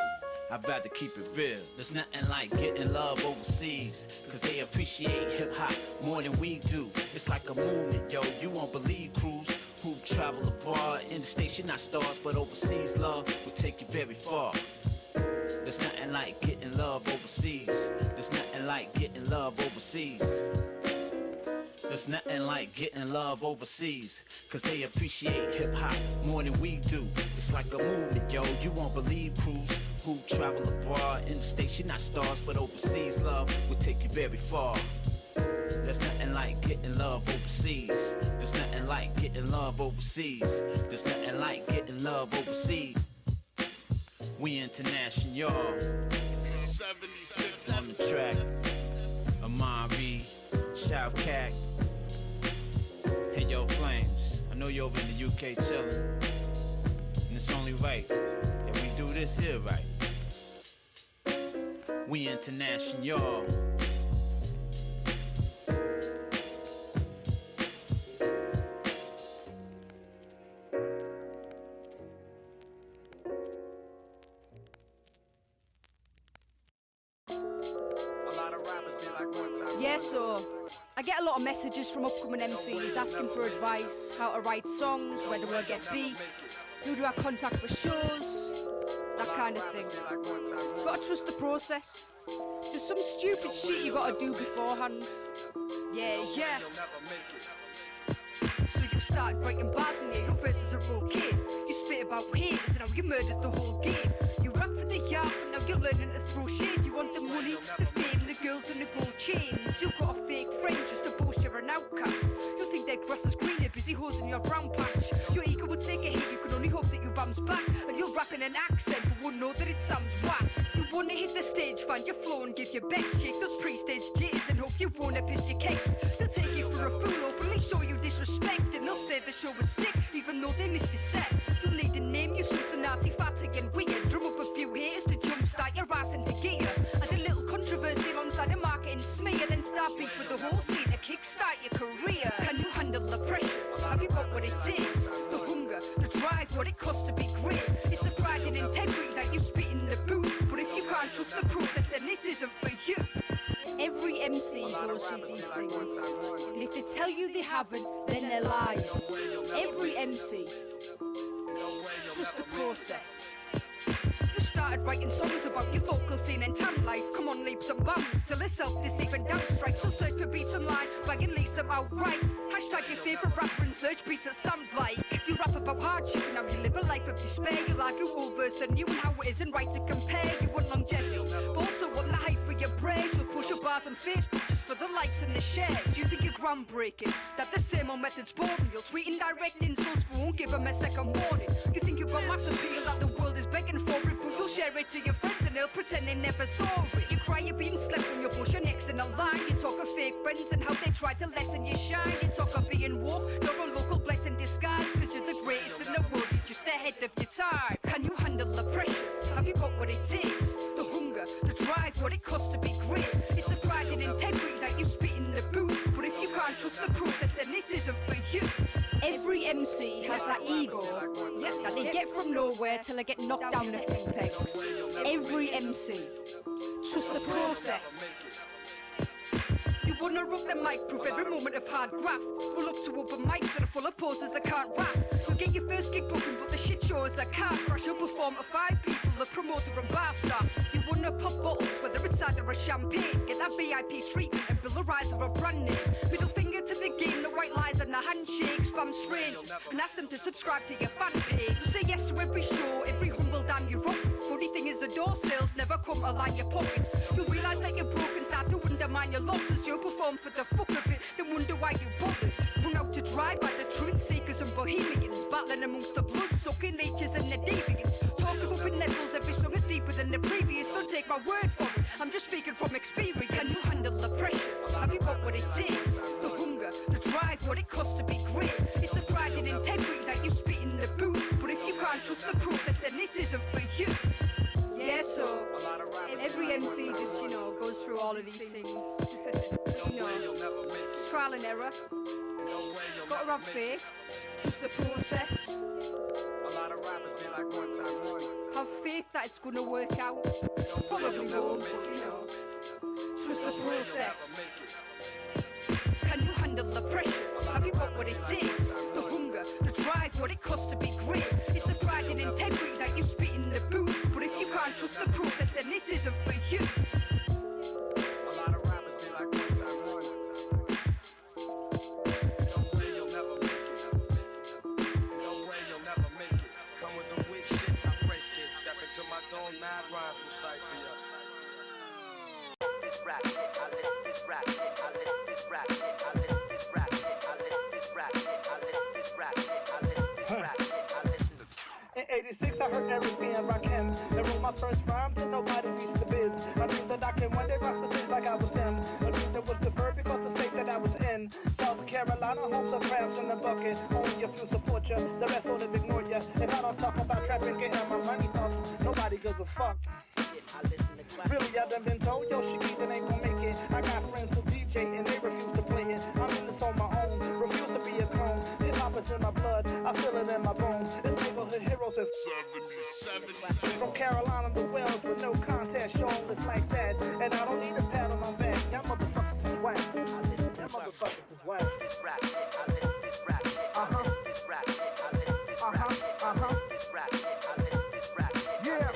I'd rather keep it real. There's nothing like getting love overseas. Cause they appreciate hip-hop more than we do. It's like a movement, yo. You won't believe crews who travel abroad. In the States, you're not stars, but overseas love will take you very far. There's nothing like getting love overseas. There's nothing like getting love overseas. There's nothing like getting love overseas. Cause they appreciate hip-hop more than we do. It's like a movement, yo. You won't believe crews who travel abroad. In the States, you're not stars, but overseas love will take you very far. There's nothing like getting love overseas. There's nothing like getting love overseas. There's nothing like getting love overseas. We international, y'all. 76 on the track. Amari, Shoutcat. Hey yo, Flames. I know you're over in the UK chillin'. And it's only right that we do this here right. We international, y'all. Yeah, so I get a lot of messages from upcoming MCs asking for advice, how to write songs, where do I get beats, who do I contact for shows, that kind of thing. Gotta trust the process. There's some stupid shit you gotta do beforehand. Yeah. So you start writing bars and your verse is a raw kid. You spit about haters and how you murdered the whole game. You rap for the yard and now you're learning to throw shade. You want the money, the fame, the girls and the gold chains. You've got a fake friend just to boast you're an outcast. You think their grass is greener, busy hoes in your brown patch. Your ego would take a hit, you can only hope that you bounce back. And you'll rap in an accent but won't know that it sounds whack. You wanna hit the stage, find your flow and give your best. Shake those pre-stage jitters and hope you wanna piss your case. They'll take you for a fool, openly show you disrespect. And they'll say the show was sick, even though they missed your set. You need to name you something arty-fatty and weird. Drum up a few haters to jumpstart your ass into gear. Add a little controversy alongside a marketing smear. Then start beef with the whole scene to kickstart your career. Can you handle the pressure? Have you got what it takes? The hunger, the drive, what it costs to be great. It's the pride and integrity that you spit in the booth. But if you can't trust the process, then this isn't for you. Every MC goes through these things, and if they tell you they haven't, then they're lying. Every MC, trust the process. You started writing songs about your local scene and town life. Come on, leaps and bounds till they're self-deceiving down strike. So search for beats online, bag and leave them outright. Hashtag your favourite rapper and search beats that sound like. You rap about hardship and how you live a life of despair. You argue old verse and new and how it isn't right to compare. You want longevity, but also want the hype for your praise. You'll push your bars on Facebook just for the likes and the shares. You think you're groundbreaking, that the same old method's boring. You'll tweet and direct insults but won't give them a second warning. You think you've got mass appeal, that the world is begging for it, but you'll share it to your friends and they'll pretend they never saw it. You cry you're being slept when you push your next in a line. You talk of fake friends and how they try to lessen your shine. You talk of being woke, you're a local blessing disguise. Cause you're the greatest in the world, you're just ahead of your time. Can you handle the pressure? Have you got what it takes? The hunger, the drive, what it costs to be great. It's the pride and integrity that you spit in the boot. But if you can't trust the process, then this isn't for you. Every MC has that ego that they get from nowhere till they get knocked down a few pegs. Every MC, trust the process. You wanna rock the mic, prove every moment of hard graft. Pull up to open mics that are full of poses that can't rap. You'll get your first gig booking, but the shit show is a car crash. You'll perform to 5 people, the promoter and bar staff. You wanna pop bottles, whether it's cider or champagne. Get that VIP treatment and feel the rise of a brand name. Middle finger to the game, the white lies and the handshake. Spam strangers and ask them to subscribe to your fan page. You say yes to every show, every humble damn you rock. Funny thing is the door sales never come to line your pockets. You'll realise that you're broken, start to undermine your losses. You'll perform for the fuck of it, then wonder why you bothered. Hung out to dry by the truth seekers and bohemians, battling amongst the blood-sucking natures and the deviants. Talking up in levels, every song is deeper than the previous. Don't take my word for it, I'm just speaking from experience. Can you handle the pressure? Have you got what it takes? The hunger, the drive, what it costs to be great. It's the pride and integrity that you spit in the boot. But if you can't trust the process, then this isn't for you. Yeah, so every MC just, goes through all of these things. Just trial and error. Gotta have faith. Trust the process. Have faith that it's gonna work out. Probably won't, but trust the process. Can you handle the pressure? Have you got what it takes? The hunger, the drive, what it costs to be great. It's the pride and integrity that you spit in the boot. But if you can't trust the process, then this isn't for you. In 86, I heard Eric B. and Rakim. They wrote my first rhyme till nobody reached the biz. I knew that I can one day rock the stage like I was them. I knew that was deferred because the state that I was in. South Carolina, homes of crabs in the bucket. Only a few support you, the rest will ignore you. If I don't talk about trapping, getting my money talk, nobody gives a fuck. Really, I done been told, yo, Shakita ain't gon' make it. I got friends who DJ and they refuse to play it. I'm in this on my own, refuse to be a clone. Hip-hop is in my blood, I feel it in my bones. It's neighborhood heroes in 70. From Carolina to Wales with no contest, shown it's like that. And I don't need a pat on my back, y'all motherfuckers is whack. Y'all motherfuckers is whack. Yeah.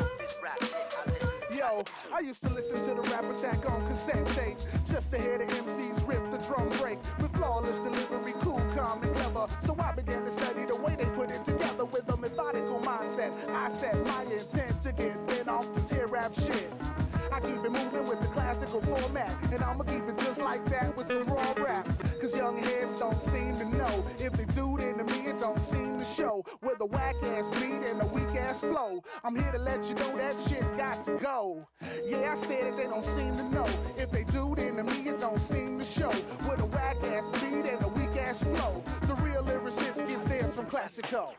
Yo, I used to listen to the rap attack on cassette tape, just to hear the MCs rip the drum break. With flawless delivery, cool, calm, and clever. So I began to study the way they put it together with a methodical mindset. I set my intent to get bent off this here rap shit. I keep it moving with the classical format, and I'ma keep it just like that with some raw rap. Cause young heads don't seem to know. If they do, then to me it don't seem to show. With a whack-ass beat and a weak-ass flow, I'm here to let you know that shit got to go. Yeah, I said it, they don't seem to know. If they do, then to me it don't seem to show. With a whack-ass beat and a weak-ass flow, the real lyricist gets theirs from Classico.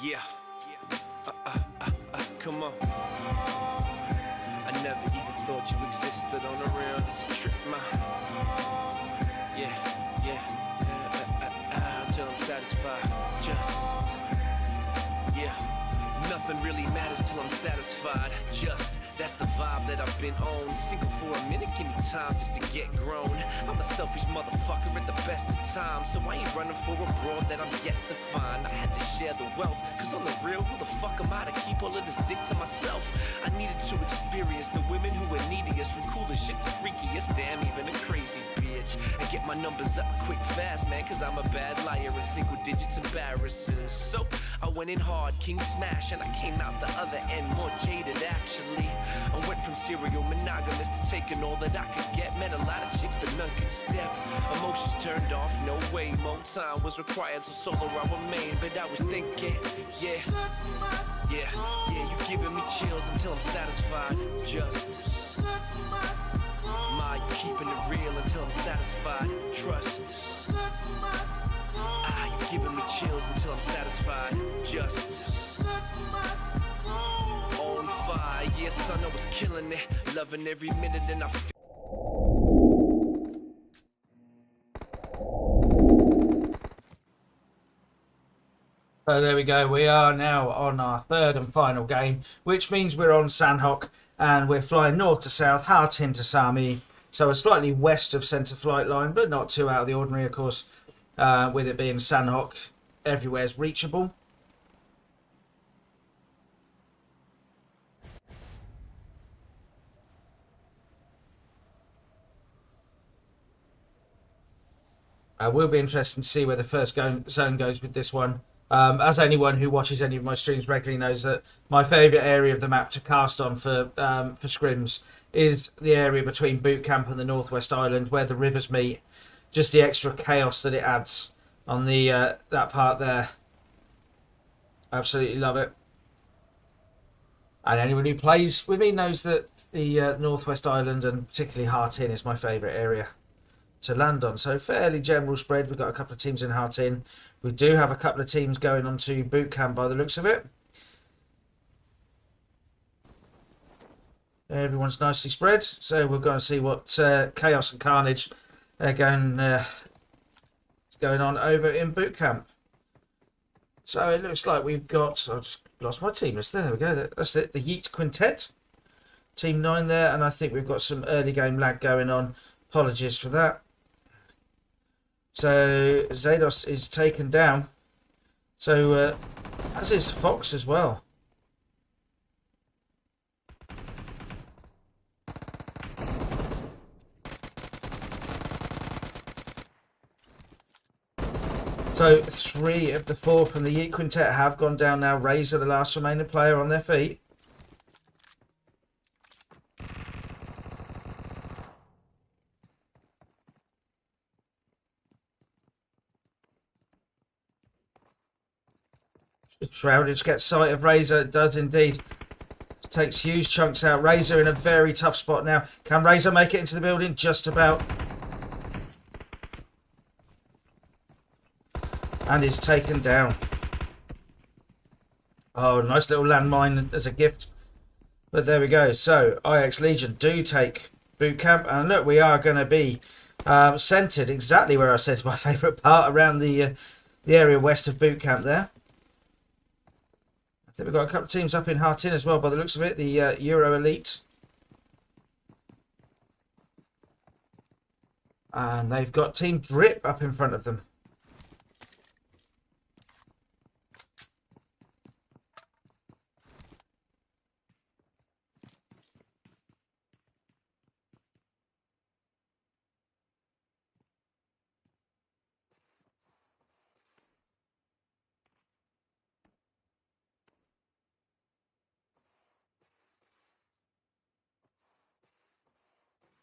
Yeah. Come on. I never even thought you existed on the real. This is a trip, man. Yeah. Until I'm satisfied. Nothing really matters till I'm satisfied. That's the vibe that I've been on. Single for a minute, give me time just to get grown. I'm a selfish motherfucker at the best of times, so I ain't running for a broad that I'm yet to find. I had to share the wealth, cause on the real, who the fuck am I to keep all of this dick to myself? I needed to experience the women who were neediest, from coolest shit to freakiest, damn, even a crazy bitch. And get my numbers up quick, fast, man, cause I'm a bad liar and single digits embarrassing. So I went in hard, king smash, action. I came out the other end more jaded, actually. I went from serial monogamous to taking all that I could get. Met a lot of chicks, but none could step. Emotions turned off, no way. More time was required, so solo I remained. But I was thinking, yeah, you giving me chills until I'm satisfied. Just you keeping it real until I'm satisfied. Trust. You giving me chills until I'm satisfied. Just on fire. Yeah, son, I was killing it, loving every minute, and I feel. So there we go. We are now on our third and final game, which means we're on Sanhok and we're flying north to south, Hartin to Sami. So we're slightly west of centre flight line, but not too out of the ordinary, of course. With it being Sanhok, everywhere's reachable. Will be interesting to see where the first zone goes with this one. As anyone who watches any of my streams regularly knows, that my favourite area of the map to cast on for scrims is the area between Boot Camp and the Northwest Island, where the rivers meet. Just the extra chaos that it adds on the that part there. Absolutely love it. And anyone who plays with me knows that the Northwest Island, and particularly Hartin, is my favourite area to land on. So fairly general spread. We've got a couple of teams in Hartin. We do have a couple of teams going on to Boot Camp by the looks of it. Everyone's nicely spread. So we're going to see what chaos and carnage are going on over in Boot Camp. So it looks like we've got... I've just lost my team list. There we go. That's it. The Yeet Quintet. Team 9 there. And I think we've got some early game lag going on. Apologies for that. So Zados is taken down. So as is Fox as well. So 3 of the 4 from the Yeet Quintet have gone down now. Razor, the last remaining player, on their feet. Shroudage gets sight of Razor. It does indeed. Takes huge chunks out. Razor in a very tough spot now. Can Razor make it into the building? Just about. And is taken down. Oh, nice little landmine as a gift. But there we go. So, IX Legion do take Boot Camp. And look, we are going to be centred exactly where I said is my favourite part, around the area west of Boot Camp there. I think we've got a couple of teams up in Hartin as well, by the looks of it. The Euro Elite. And they've got Team Drip up in front of them.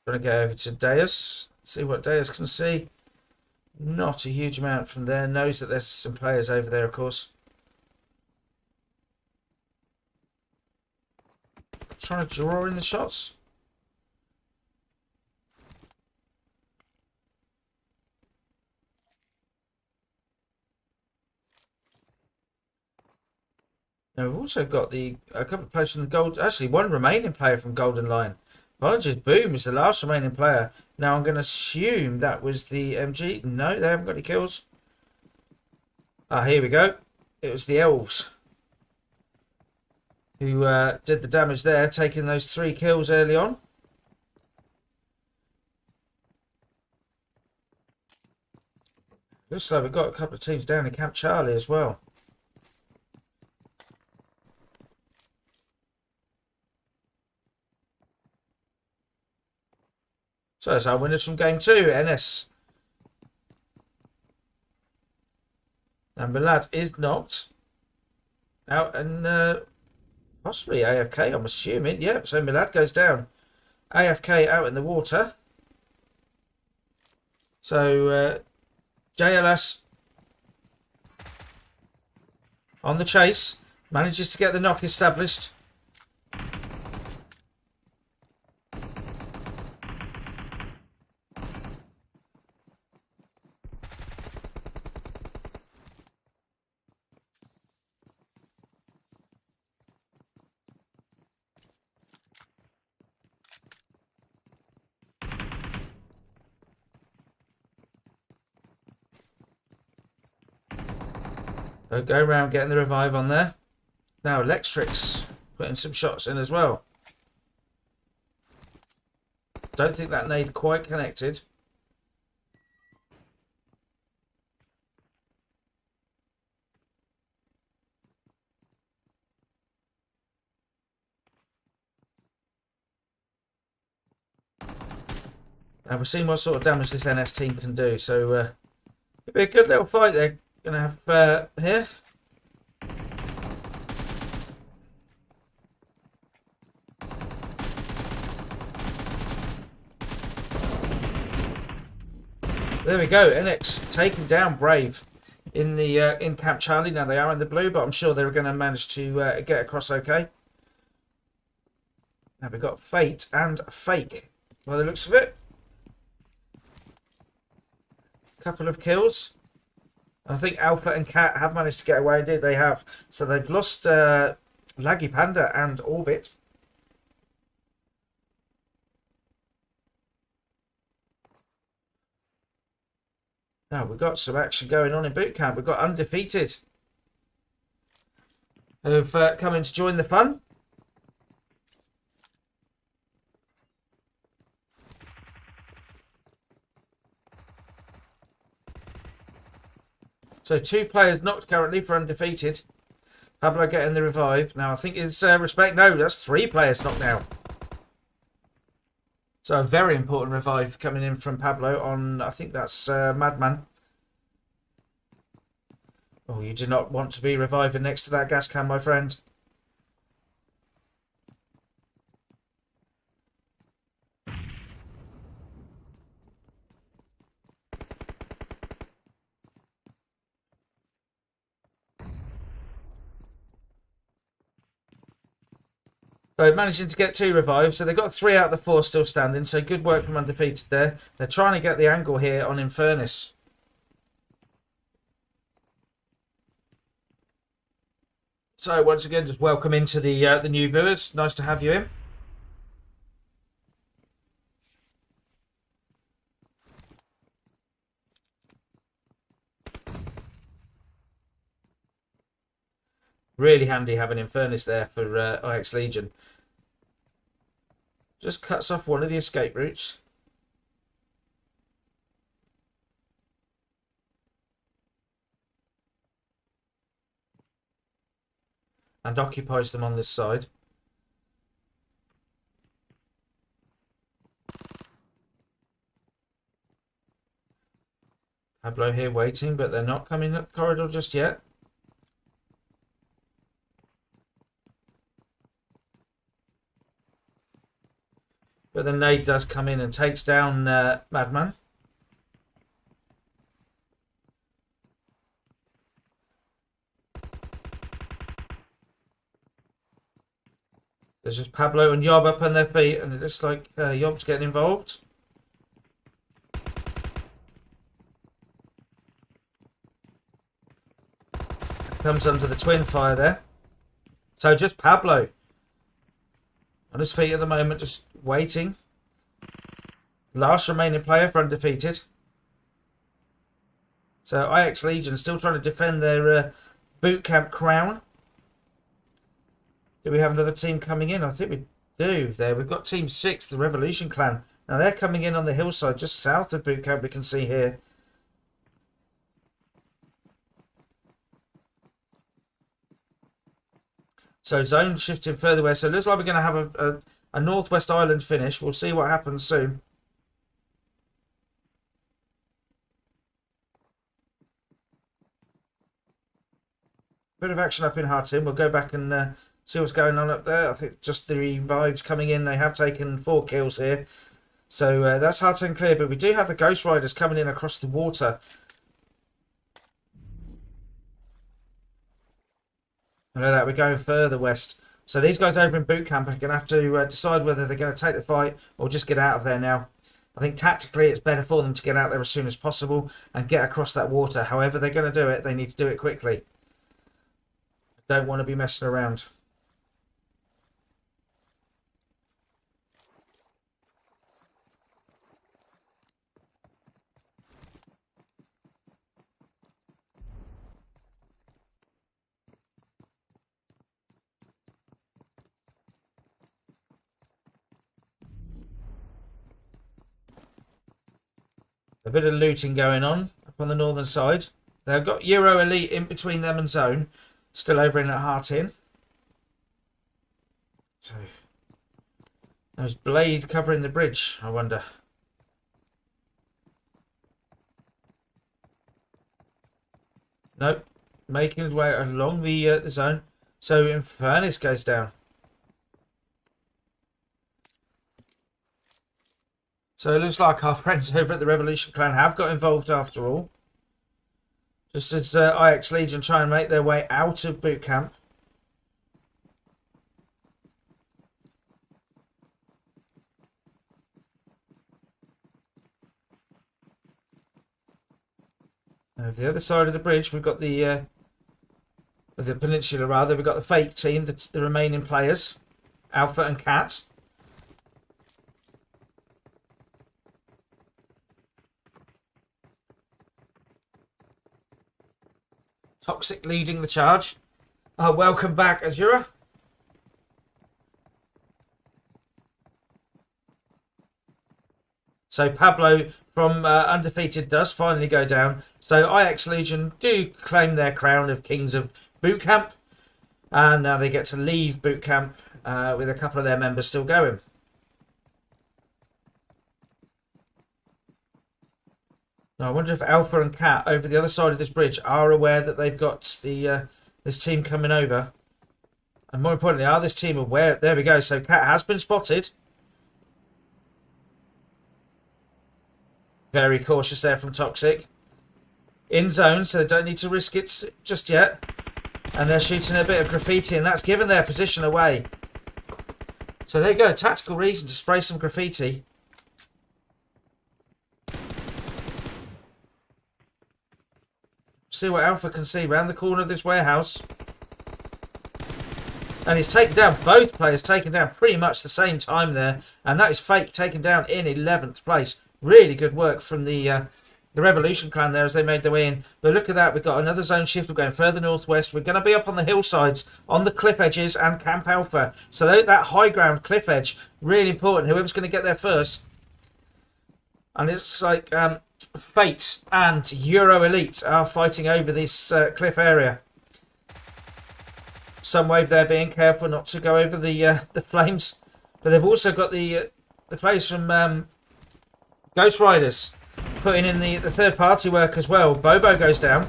Going to go over to Deus, see what Deus can see. Not a huge amount from there. Knows that there's some players over there, of course. Trying to draw in the shots. Now we've also got a couple of players from the Gold. Actually, one remaining player from Golden Lion. Apologies, Boom is the last remaining player. Now I'm going to assume that was the MG. No, they haven't got any kills. Ah, here we go. It was the Elves who did the damage there, taking those 3 kills early on. Looks like we've got a couple of teams down in Camp Charlie as well. So that's our winners from game 2, NS. And Milad is knocked. out and possibly AFK, I'm assuming. Yep, so my lad goes down. AFK out in the water. So JLS on the chase. Manages to get the knock established. So go around getting the revive on there. Now Electrics putting some shots in as well. Don't think that nade quite connected. Now we're seeing what sort of damage this NS team can do. So it'll be a good little fight they're going to have here. There we go. NX taking down Brave in the in Camp Charlie. Now they are in the blue, but I'm sure they're going to manage to get across okay. Now we've got Fate and Fake by the looks of it. Couple of kills. I think Alpha and Cat have managed to get away. Indeed, they have. So they've lost Laggy Panda and Orbit. Now we've got some action going on in boot camp. We've got Undefeated who've come in to join the fun. So 2 players knocked currently for Undefeated. Pablo getting the revive. Now I think it's Respect. No, that's 3 players knocked now. So a very important revive coming in from Pablo on, I think that's Madman. Oh, you do not want to be reviving next to that gas can, my friend. So managing to get 2 revives. So they've got 3 out of the 4 still standing. So good work from Undefeated there. They're trying to get the angle here on Infernus. So once again, just welcome into the new viewers. Nice to have you in. Really handy having Infernus there for IX Legion. Just cuts off one of the escape routes. And occupies them on this side. Pablo here waiting, but they're not coming up the corridor just yet. But the nade does come in and takes down Madman. There's just Pablo and Yob up on their feet, and it looks like Yob's getting involved. Comes under the twin fire there. So just Pablo on his feet at the moment, just waiting. Last remaining player for Undefeated. So IX Legion still trying to defend their boot camp crown. Do we have another team coming in? I think we do there. We've got Team 6, the Revolution Clan. Now they're coming in on the hillside just south of boot camp, we can see here. So zone shifting further west. So it looks like we're going to have a Northwest Island finish. We'll see what happens soon. bit of action up in Hartin. We'll go back and see what's going on up there. I think just the revives coming in. They have taken 4 kills here. So that's Hartin clear. But we do have the Ghost Riders coming in across the water. I know that we're going further west. So these guys over in boot camp are going to have to decide whether they're going to take the fight or just get out of there now. I think tactically it's better for them to get out there as soon as possible and get across that water. However they're going to do it, they need to do it quickly. Don't want to be messing around. A bit of looting going on up on the northern side. They've got Euro Elite in between them and Zone. Still over in at Hartin. So, there's Blade covering the bridge, I wonder. Nope. Making his way along the zone. So, Infernus goes down. So it looks like our friends over at the Revolution Clan have got involved after all. Just as IX Legion try and make their way out of boot camp. Over the other side of the bridge, we've got the peninsula rather. We've got the fake team, the remaining players, Alpha and Cat. Toxic leading the charge. Welcome back, Azura. So Pablo from Undefeated does finally go down. So IX Legion do claim their crown of Kings of Boot Camp. And now they get to leave Boot Camp with a couple of their members still going. Now, I wonder if Alpha and Cat over the other side of this bridge are aware that they've got the this team coming over. And more importantly, are this team aware? There we go. So Cat has been spotted. Very cautious there from Toxic. In zone, so they don't need to risk it just yet. And they're shooting a bit of graffiti, and that's given their position away. So there you go. Tactical reason to spray some graffiti. See what Alpha can see round the corner of this warehouse. And he's taken down, both players taken down pretty much the same time there. And that is Fake taken down in 11th place. Really good work from the Revolution Clan there as they made their way in. But look at that, we've got another zone shift. We're going further northwest. We're going to be up on the hillsides, on the cliff edges and Camp Alpha. So that high ground cliff edge, really important. Whoever's going to get there first. And it's like Fate and Euro Elite are fighting over this cliff area. Sunwave there being careful not to go over the flames. But they've also got the players from Ghost Riders putting in the third party work as well. Bobo goes down.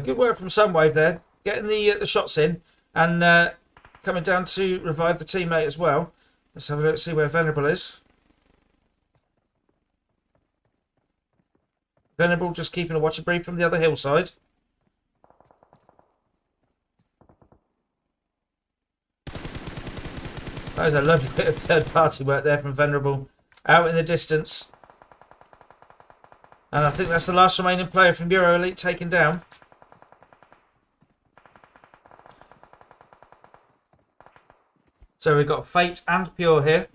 Good work from Sunwave there, getting the shots in and coming down to revive the teammate as well. Let's have a look, see where Venerable is. Venerable just keeping a watch and brief from the other hillside. That was a lovely bit of third party work there from Venerable out in the distance. And I think that's the last remaining player from Euro Elite taken down. So we've got Fate and Pure here.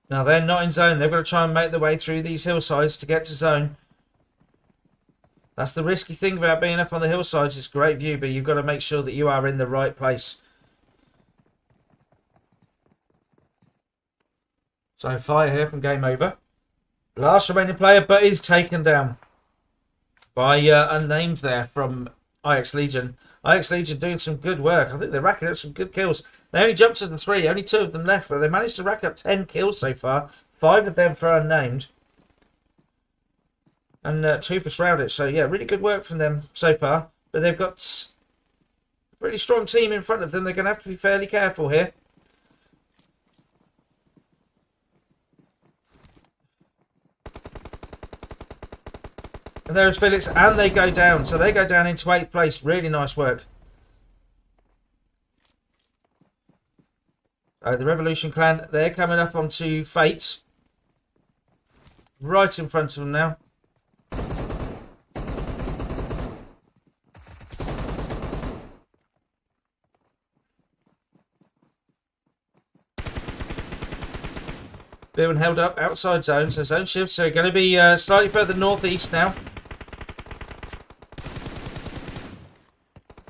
Now they're not in zone. They've got to try and make their way through these hillsides to get to zone. That's the risky thing about being up on the hillsides. It's a great view, but you've got to make sure that you are in the right place. So fire here from Game Over. Last remaining player, but is taken down by unnamed there from IX Legion. IX Legion doing some good work. I think they're racking up some good kills. They only jumped to the 3, only 2 of them left, but they managed to rack up 10 kills so far. 5 of them for unnamed. And 2 for Shrouded. So yeah, really good work from them so far. But they've got a pretty strong team in front of them. They're going to have to be fairly careful here. And there's Felix, and they go down. So they go down into 8th place. Really nice work. The Revolution Clan, they're coming up onto Fate. Right in front of them now. Being held up outside zone, so zone shifts. So going to be slightly further northeast now.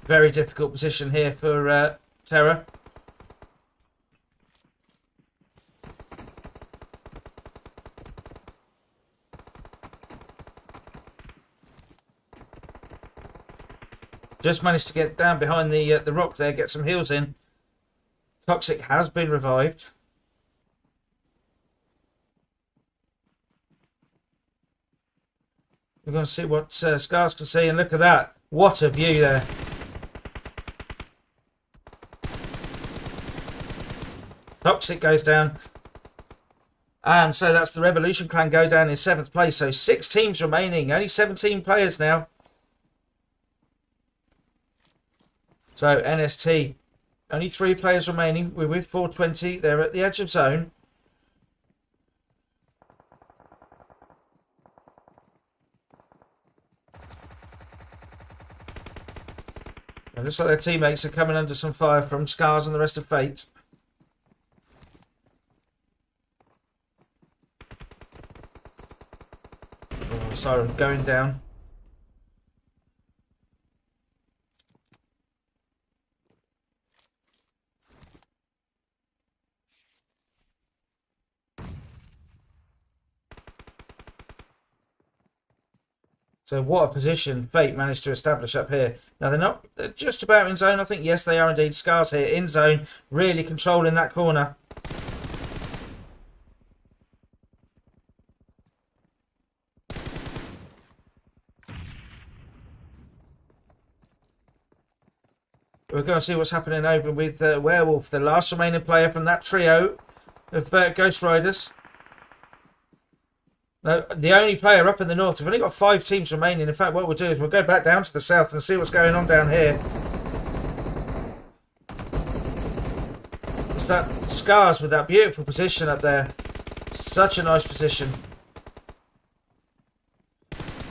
Very difficult position here for Terror. Just managed to get down behind the rock there, get some heals in. Toxic has been revived. We're going to see what Scars can see, and look at that. What a view there. Toxic goes down. And so that's the Revolution Clan go down in 7th place. So 6 teams remaining. Only 17 players now. So NST. Only 3 players remaining. We're with 420. They're at the edge of zone. It looks like their teammates are coming under some fire from Scars and the rest of Fate. Oh, Siren going down. So what a position Fate managed to establish up here. Now they're just about in zone. I think, yes, they are indeed. Scars here in zone, really controlling that corner. We're going to see what's happening over with Werewolf, the last remaining player from that trio of Ghost Riders. No, the only player up in the north. We've only got 5 teams remaining. In fact, what we'll do is we'll go back down to the south and see what's going on down here. It's that Scars with that beautiful position up there. Such a nice position.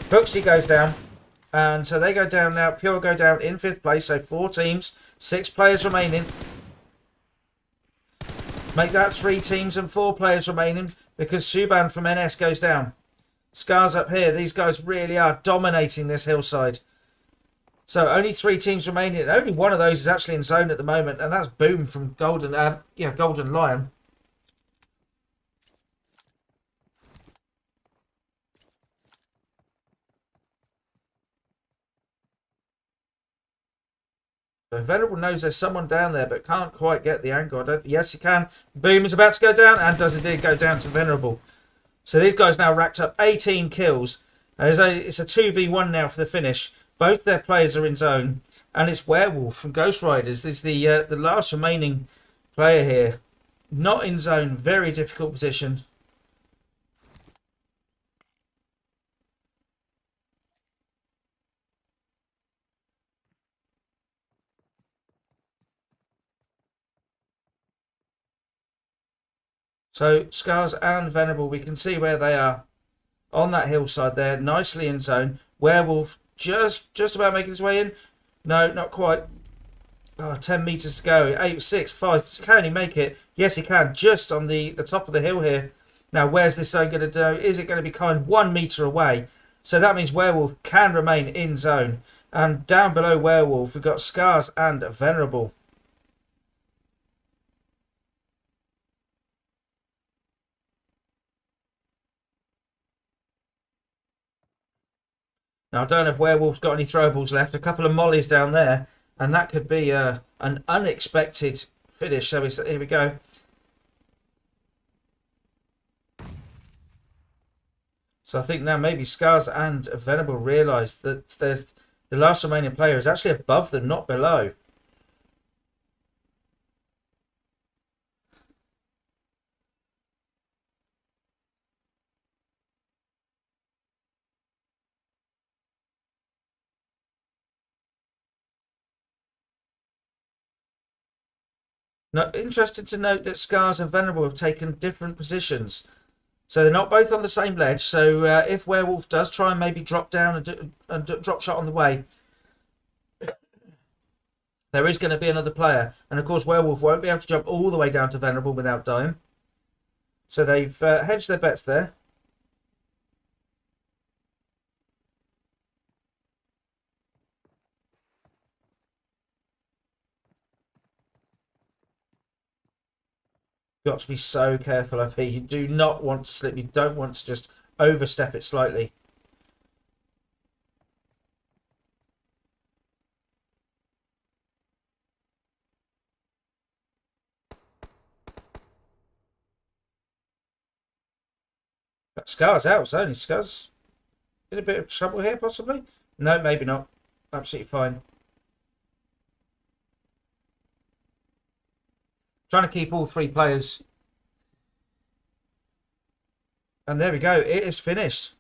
Cooksey goes down. And so they go down now. Pure go down in 5th place. So 4 teams. 6 players remaining. Make that 3 teams and 4 players remaining, because Subban from NS goes down. Scars up here. These guys really are dominating this hillside. So only 3 teams remaining. And only one of those is actually in zone at the moment, and that's Boom from Golden Lion. So Venerable knows there's someone down there, but can't quite get the angle. Yes, he can. Boom is about to go down, and does indeed go down to Venerable. So these guys now racked up 18 kills. It's a 2v1 now for the finish. Both their players are in zone, and it's Werewolf from Ghost Riders. This is the last remaining player here. Not in zone. Very difficult position. So Scars and Venerable, we can see where they are on that hillside there, nicely in zone. Werewolf just about making his way in. No, not quite. 10 metres to go. 8, 6, 5. Can he make it? Yes, he can. Just on the top of the hill here. Now, where's this zone going to do? Is it going to be kind of 1 metre away? So that means Werewolf can remain in zone. And down below Werewolf, we've got Scars and Venerable. Now, I don't know if Werewolf's got any throwables left. A couple of mollies down there, and that could be an unexpected finish. So here we go. So I think now maybe Scars and Venable realise that there's the last remaining player is actually above them, not below. Now, interested to note that Scars and Venerable have taken different positions. So they're not both on the same ledge. So if Werewolf does try and maybe drop down and drop shot on the way, there is going to be another player. And of course, Werewolf won't be able to jump all the way down to Venerable without dying. So they've hedged their bets there. Got to be so careful up here. You do not want to slip. You don't want to just overstep it slightly. But Scar's out, so only Scar's in a bit of trouble here, possibly? No, maybe not. Absolutely fine. Trying to keep all three players. And there we go. It is finished.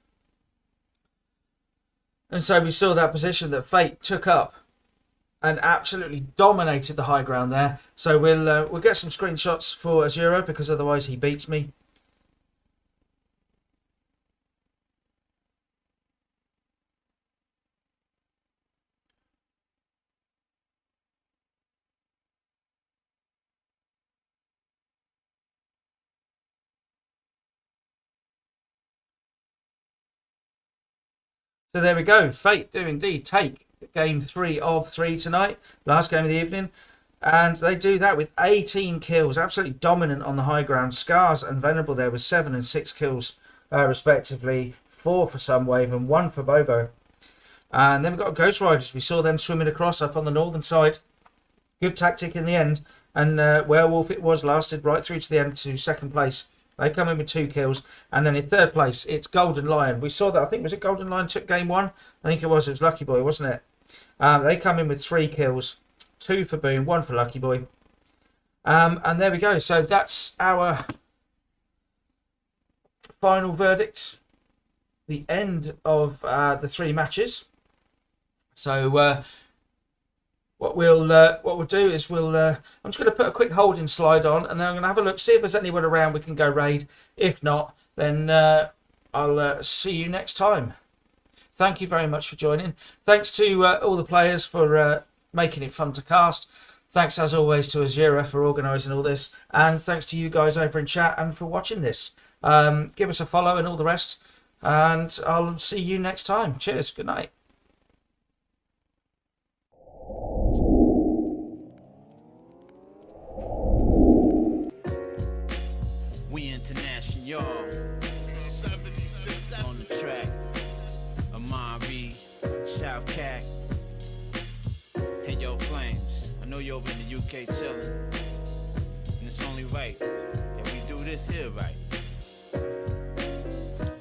And so we saw that position that Fate took up and absolutely dominated the high ground there. So we'll get some screenshots for Azuro because otherwise he beats me. So there we go. Fate do indeed take game 3 of 3 tonight. Last game of the evening. And they do that with 18 kills. Absolutely dominant on the high ground. Scars and Venerable there with 7 and 6 kills respectively. 4 for Sunwave and 1 for Bobo. And then we've got Ghost Riders. We saw them swimming across up on the northern side. Good tactic in the end. And Werewolf it was lasted right through to the end to second place. They come in with 2 kills. And then in third place, it's Golden Lion. We saw that, I think, was it Golden Lion took game 1? I think it was Lucky Boy, wasn't it? They come in with 3 kills. 2 for Boom, 1 for Lucky Boy. And there we go. So that's our final verdict. The end of the 3 matches. So what we'll do is I'm just going to put a quick holding slide on, and then I'm going to have a look, see if there's anyone around we can go raid. If not, then I'll see you next time. Thank you very much for joining. Thanks to all the players for making it fun to cast. Thanks as always to Azura for organising all this, and thanks to you guys over in chat and for watching this. Give us a follow and all the rest, and I'll see you next time. Cheers. Good night. We international, on the track. Amari, South Cac, and yo Flames. I know you're over in the UK chilling, and it's only right that we do this here right.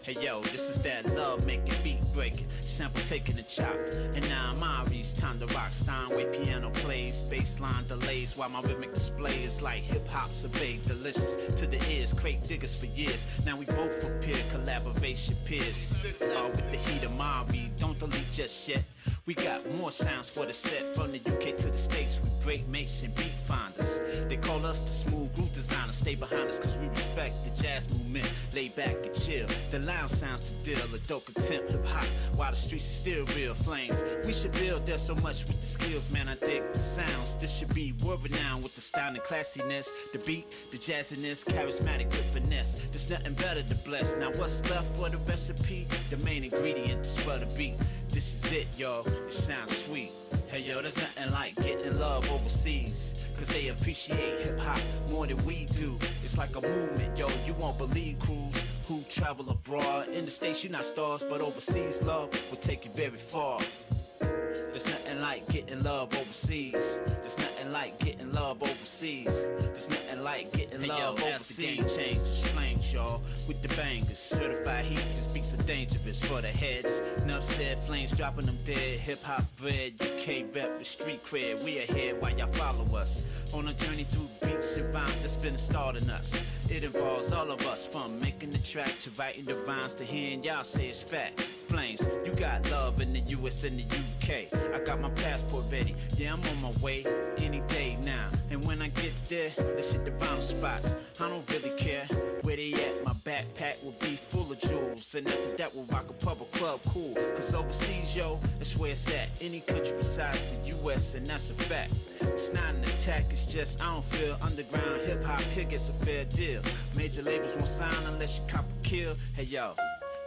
Hey yo, this is that love making, beat breaking, sample taking and chopped. And now Amari's time to rock. Steinway piano plays, bass line delays, while my rhythmic display is like hip hop's a big delicious to the ears. Crate diggers for years. Now we both appear, collaboration peers. With the heat of Mari, don't delete just yet. We got more sounds for the set, from the UK to the States. We break mates and beat finders. They call us the smooth groove designers. Stay behind us cause we respect the jazz movement. Lay back and chill. The lounge sounds to deal. A dope contempt hip hop while the streets are still real flames. We should build there so much with the skills, man. I dig the sounds. This should be world renowned with the style and classiness. The beat, the jazziness, charismatic with finesse. There's nothing better to bless. Now what's left for the recipe? The main ingredient to spell the beat. This is it, yo. It sounds sweet. Hey, yo, there's nothing like getting love overseas. Cause they appreciate hip hop more than we do. It's like a movement, yo. You won't believe crews who travel abroad. In the States, you're not stars, but overseas love will take you very far. There's nothing like getting love overseas. There's nothing like getting love overseas. There's nothing like getting love overseas. The game changes, flames, y'all, with the bangers. Certified heat, cause beats are dangerous for the heads. Enough said, flames dropping them dead. Hip hop bred, UK rep with street cred. We ahead while y'all follow us on a journey through beats and rhymes that's been starting us. It involves all of us, from making the track to writing the rhymes to hearing y'all say it's fact. Flames, you got love in the US and the UK. I got my passport ready, yeah, I'm on my way any day now. And when I get there, let's hit the vinyl spots. I don't really care where they at, my backpack will be full of jewels. And after that, we'll rock a public club, cool. Cause overseas, yo, that's where it's at. Any country besides the US, and that's a fact. It's not an attack, it's just I don't feel underground hip-hop here gets a fair deal. Major labels won't sign unless you cop a kill. Hey, yo,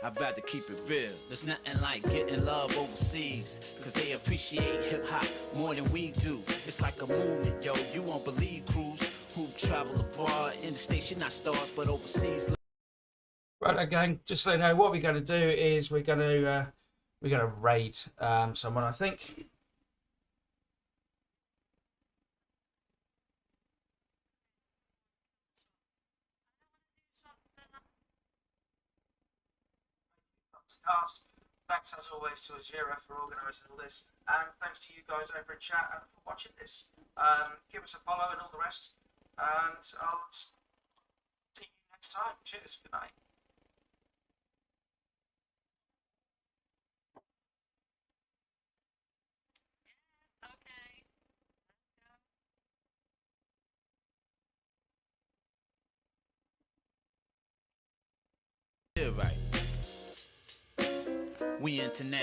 I'd rather keep it real. There's nothing like getting love overseas. Cause they appreciate hip-hop more than we do. It's like a movement, yo. You won't believe crews who travel abroad. In the States, you're not stars, but overseas. Right, gang. Just so you know, what we're going to do is we're going to raid someone, I think. Cast. Thanks as always to Azura for organising all this, and thanks to you guys over in chat and for watching this. Give us a follow and all the rest, and I'll see you next time. Cheers, good night. Yeah, right. We international.